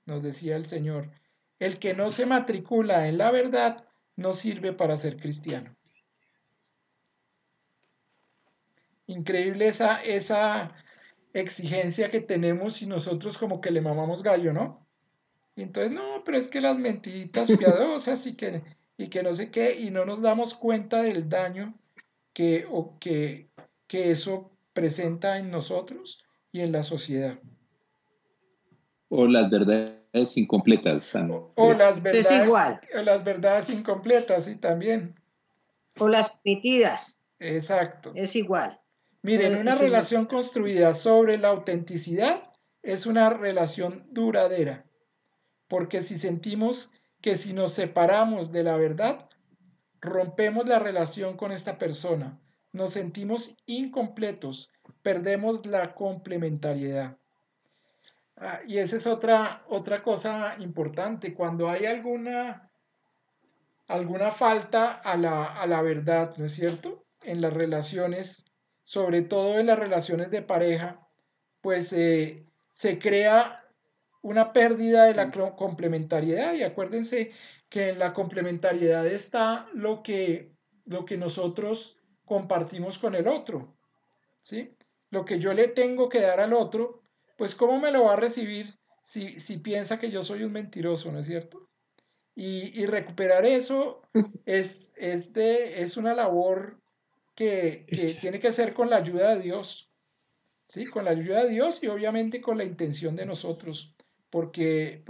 nos decía el Señor. El que no se matricula en la verdad no sirve para ser cristiano. Increíble esa exigencia que tenemos y nosotros como que le mamamos gallo, ¿no? Y entonces, no, pero es que las mentiritas piadosas y que no sé qué, y no nos damos cuenta del daño que eso presenta en nosotros y en la sociedad. O las verdades incompletas. O las verdades incompletas, sí, también. O las omitidas. Exacto. Es igual. Miren, una relación construida sobre la autenticidad es una relación duradera, porque si sentimos que si nos separamos de la verdad, rompemos la relación con esta persona, nos sentimos incompletos, perdemos la complementariedad. Y esa es otra cosa importante. Cuando hay alguna falta a la verdad, ¿no es cierto? En las relaciones, sobre todo en las relaciones de pareja, pues se crea una pérdida de la complementariedad. Y acuérdense que en la complementariedad está lo que nosotros compartimos con el otro, ¿sí? Lo que yo le tengo que dar al otro, pues ¿cómo me lo va a recibir si piensa que yo soy un mentiroso, ¿no es cierto? Y recuperar eso es una labor que tiene que ser con la ayuda de Dios, ¿sí? Con la ayuda de Dios y obviamente con la intención de nosotros, porque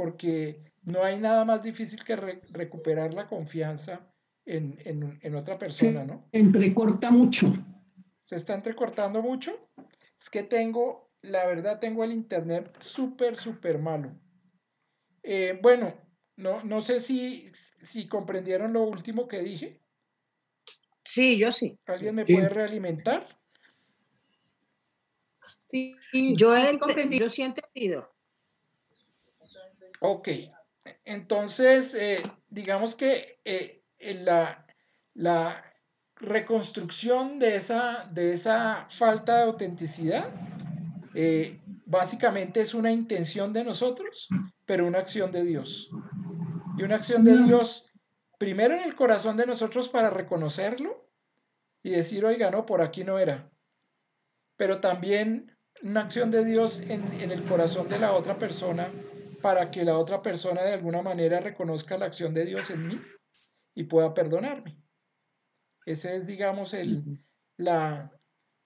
no hay nada más difícil que recuperar la confianza en otra persona, ¿no? Se entrecorta mucho. ¿Se está entrecortando mucho? Es que la verdad tengo el internet súper malo. Bueno, no sé si comprendieron lo último que dije. Sí, yo sí. ¿Alguien me puede realimentar? Sí, yo sí he entendido. Ok, entonces digamos que la reconstrucción de esa falta de autenticidad básicamente es una intención de nosotros, pero una acción de Dios. Y una acción de Dios primero en el corazón de nosotros para reconocerlo y decir, oiga, no, por aquí no era. Pero también una acción de Dios en el corazón de la otra persona para que la otra persona de alguna manera reconozca la acción de Dios en mí y pueda perdonarme. Ese es, digamos, la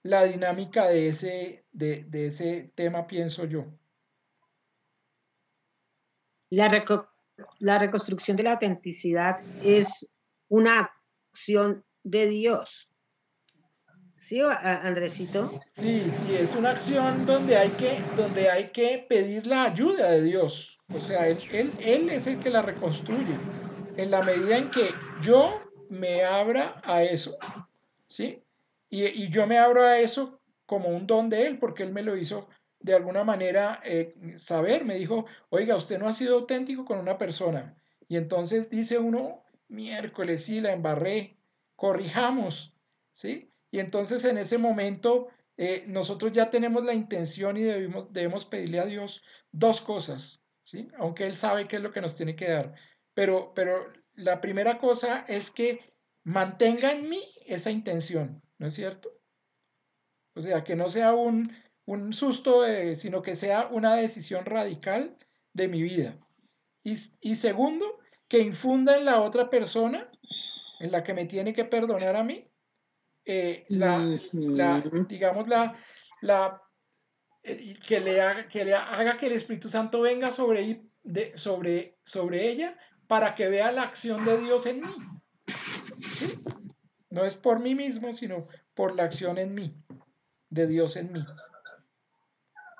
dinámica de ese tema, pienso yo. La reconstrucción de la autenticidad es una acción de Dios. ¿Sí, Andresito? Sí, es una acción donde hay que pedir la ayuda de Dios. O sea, él es el que la reconstruye. En la medida en que yo me abra a eso, ¿sí? Y yo me abro a eso como un don de Él, porque Él me lo hizo de alguna manera saber. Me dijo, oiga, usted no ha sido auténtico con una persona. Y entonces dice uno, miércoles, sí, la embarré, corrijamos, ¿sí? Y entonces en ese momento nosotros ya tenemos la intención y debemos pedirle a Dios dos cosas, ¿sí? Aunque Él sabe qué es lo que nos tiene que dar. Pero la primera cosa es que mantenga en mí esa intención, ¿no es cierto? O sea, que no sea un susto, sino que sea una decisión radical de mi vida. Y segundo, que infunda en la otra persona, en la que me tiene que perdonar a mí, digamos, que le haga que el Espíritu Santo venga sobre ella para que vea la acción de Dios en mí. ¿Sí? No es por mí mismo, sino por la acción en mí, de Dios en mí.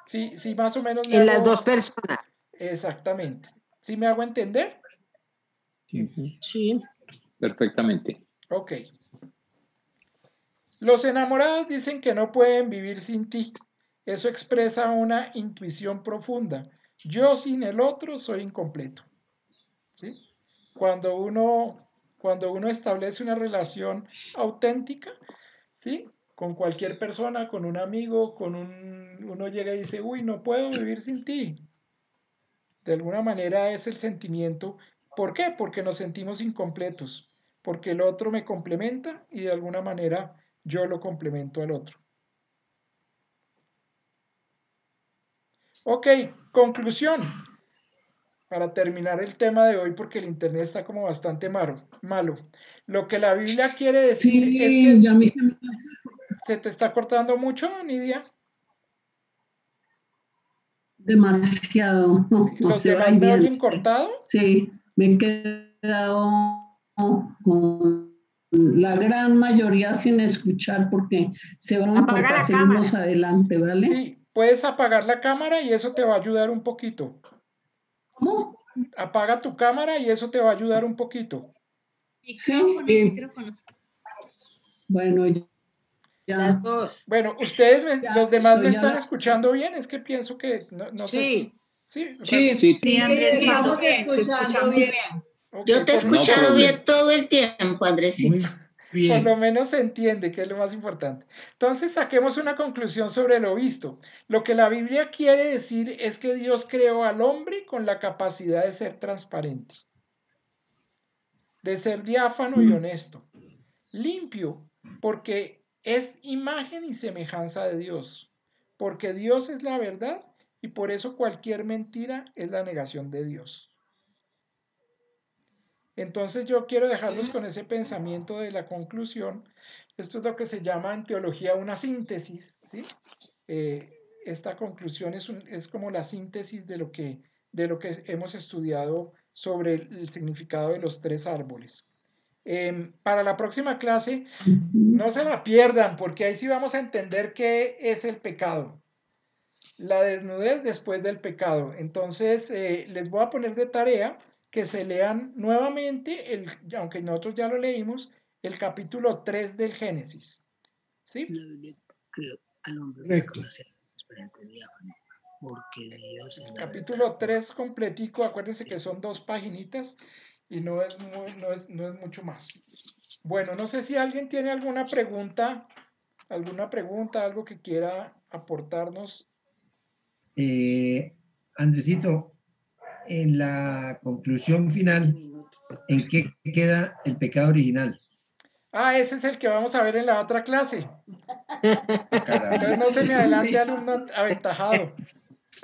Sí, más o menos en las dos personas. Exactamente. ¿Sí me hago entender? Sí. Perfectamente. Ok. Los enamorados dicen que no pueden vivir sin ti. Eso expresa una intuición profunda. Yo sin el otro soy incompleto. ¿Sí? Cuando uno establece una relación auténtica, ¿sí? Con cualquier persona, con un amigo, uno llega y dice, uy, no puedo vivir sin ti. De alguna manera es el sentimiento. ¿Por qué? Porque nos sentimos incompletos, porque el otro me complementa y de alguna manera yo lo complemento al otro. Ok, conclusión. Para terminar el tema de hoy, porque el internet está como bastante malo. Lo que la Biblia quiere decir es que... Ya me... ¿Se te está cortando mucho, Nidia? Demasiado. Sí. ¿Los demás me oyen cortado? Sí, me he quedado con la gran mayoría sin escuchar porque se van a cortar. Seguimos adelante, ¿vale? Sí, puedes apagar la cámara y eso te va a ayudar un poquito. ¿Cómo? Apaga tu cámara y eso te va a ayudar un poquito. Micrófonos. Bueno, ya. Las dos. Bueno, ustedes, los demás me están escuchando bien. Es que pienso que no sé si. Sí, Andresito. Estamos escuchando bien. Okay, yo te he escuchado bien todo el tiempo, Andresito. Por lo menos se entiende, que es lo más importante. Entonces, saquemos una conclusión sobre lo visto. Lo que la Biblia quiere decir es que Dios creó al hombre con la capacidad de ser transparente, de ser diáfano y honesto, limpio, porque es imagen y semejanza de Dios, porque Dios es la verdad y por eso cualquier mentira es la negación de Dios. Entonces yo quiero dejarlos con ese pensamiento de la conclusión. Esto es lo que se llama en teología una síntesis, ¿sí? Esta conclusión es como la síntesis de lo que hemos estudiado sobre el significado de los tres árboles. Para la próxima clase, no se la pierdan, porque ahí sí vamos a entender qué es el pecado. La desnudez después del pecado. Entonces, les voy a poner de tarea que se lean nuevamente, aunque nosotros ya lo leímos, el capítulo 3 del Génesis. ¿Sí? Correcto. El capítulo 3 completico, acuérdense que son 2 paginitas y no es mucho más. Bueno, no sé si alguien tiene alguna pregunta, algo que quiera aportarnos. Andresito, en la conclusión final, ¿en qué queda el pecado original? Ah, ese es el que vamos a ver en la otra clase. Entonces no se me adelante, alumno aventajado.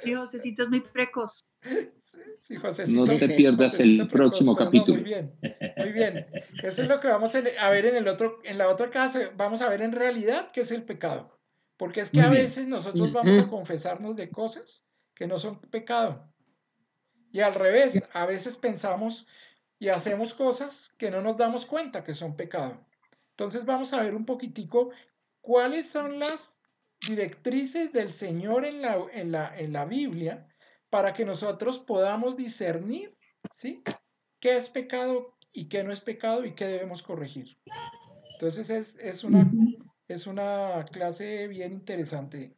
Sí, Josecito es muy precoz. Sí, Josecito. No te pierdas Josecito el próximo pero capítulo. No, muy bien, muy bien. Eso es lo que vamos a ver en la otra clase. Vamos a ver en realidad qué es el pecado. Porque es que Muy a bien. veces nosotros vamos a confesarnos de cosas que no son pecado. Y al revés, a veces pensamos y hacemos cosas que no nos damos cuenta que son pecado. Entonces vamos a ver un poquitico cuáles son las directrices del Señor en la Biblia para que nosotros podamos discernir, ¿sí?, qué es pecado y qué no es pecado y qué debemos corregir. Entonces es una clase bien interesante.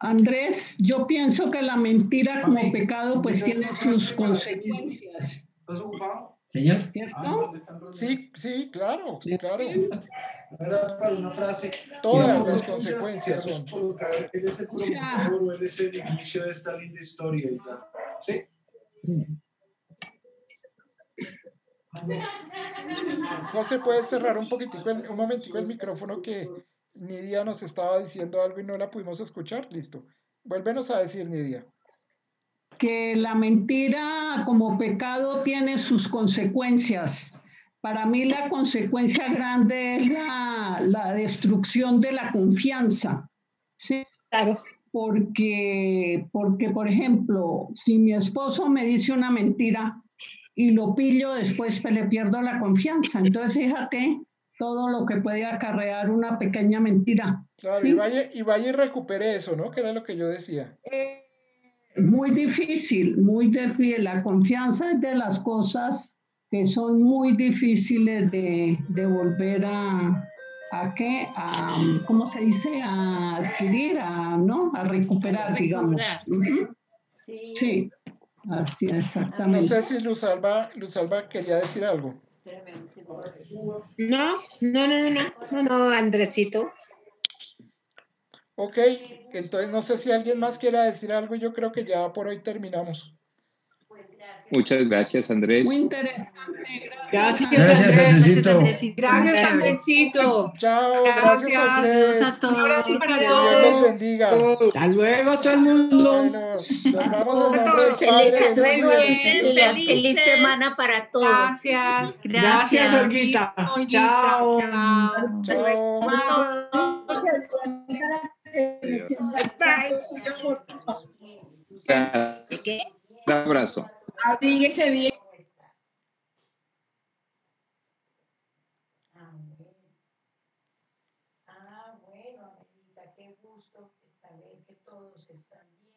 Andrés, yo pienso que la mentira como pecado pues tiene sus consecuencias. ¿Estás ocupado? Señor. ¿Cierto? Sí, sí, claro, ¿Sí? claro. Era para una frase. Todas las consecuencias son. Colocar, él es el promotor o él es el inicio de esta linda historia y ya. ¿Sí? José, ¿puedes cerrar un poquitico, un momentico el micrófono que Nidia nos estaba diciendo algo y no la pudimos escuchar? Listo. Vuélvenos a decir, Nidia. Que la mentira como pecado tiene sus consecuencias. Para mí la consecuencia grande es la destrucción de la confianza. ¿Sí? Claro. Porque, por ejemplo, si mi esposo me dice una mentira y lo pillo, después le pierdo la confianza. Entonces, fíjate todo lo que puede acarrear una pequeña mentira. Claro, ¿sí? y vaya y recupere eso, ¿no? Que era lo que yo decía. Muy difícil, muy difícil. La confianza es de las cosas que son muy difíciles de volver ¿qué? ¿Cómo se dice? A adquirir, ¿no? A recuperar, digamos. Sí. Sí, así No exactamente. sé si Luz Alba quería decir algo. No, Andresito. Ok, entonces no sé si alguien más quiera decir algo. Yo creo que ya por hoy terminamos. Muchas gracias, Andrés. Muy interesante. Gracias, Andresito. Gracias, Andresito. Chao, gracias a ustedes. Saludos a todos. Un abrazo para Que Dios todos. les bendiga. Hasta luego, todo el mundo. Bueno, nos vamos en nombre del Feliz, Padre, del hasta Hijo y luego, del Espíritu Santo. feliz semana para todos. Gracias. Gracias, Olguita. Chao. Chao. ¿Qué? Un abrazo. Abríguese bien. Bueno, Angelita, qué gusto saber que todos están bien.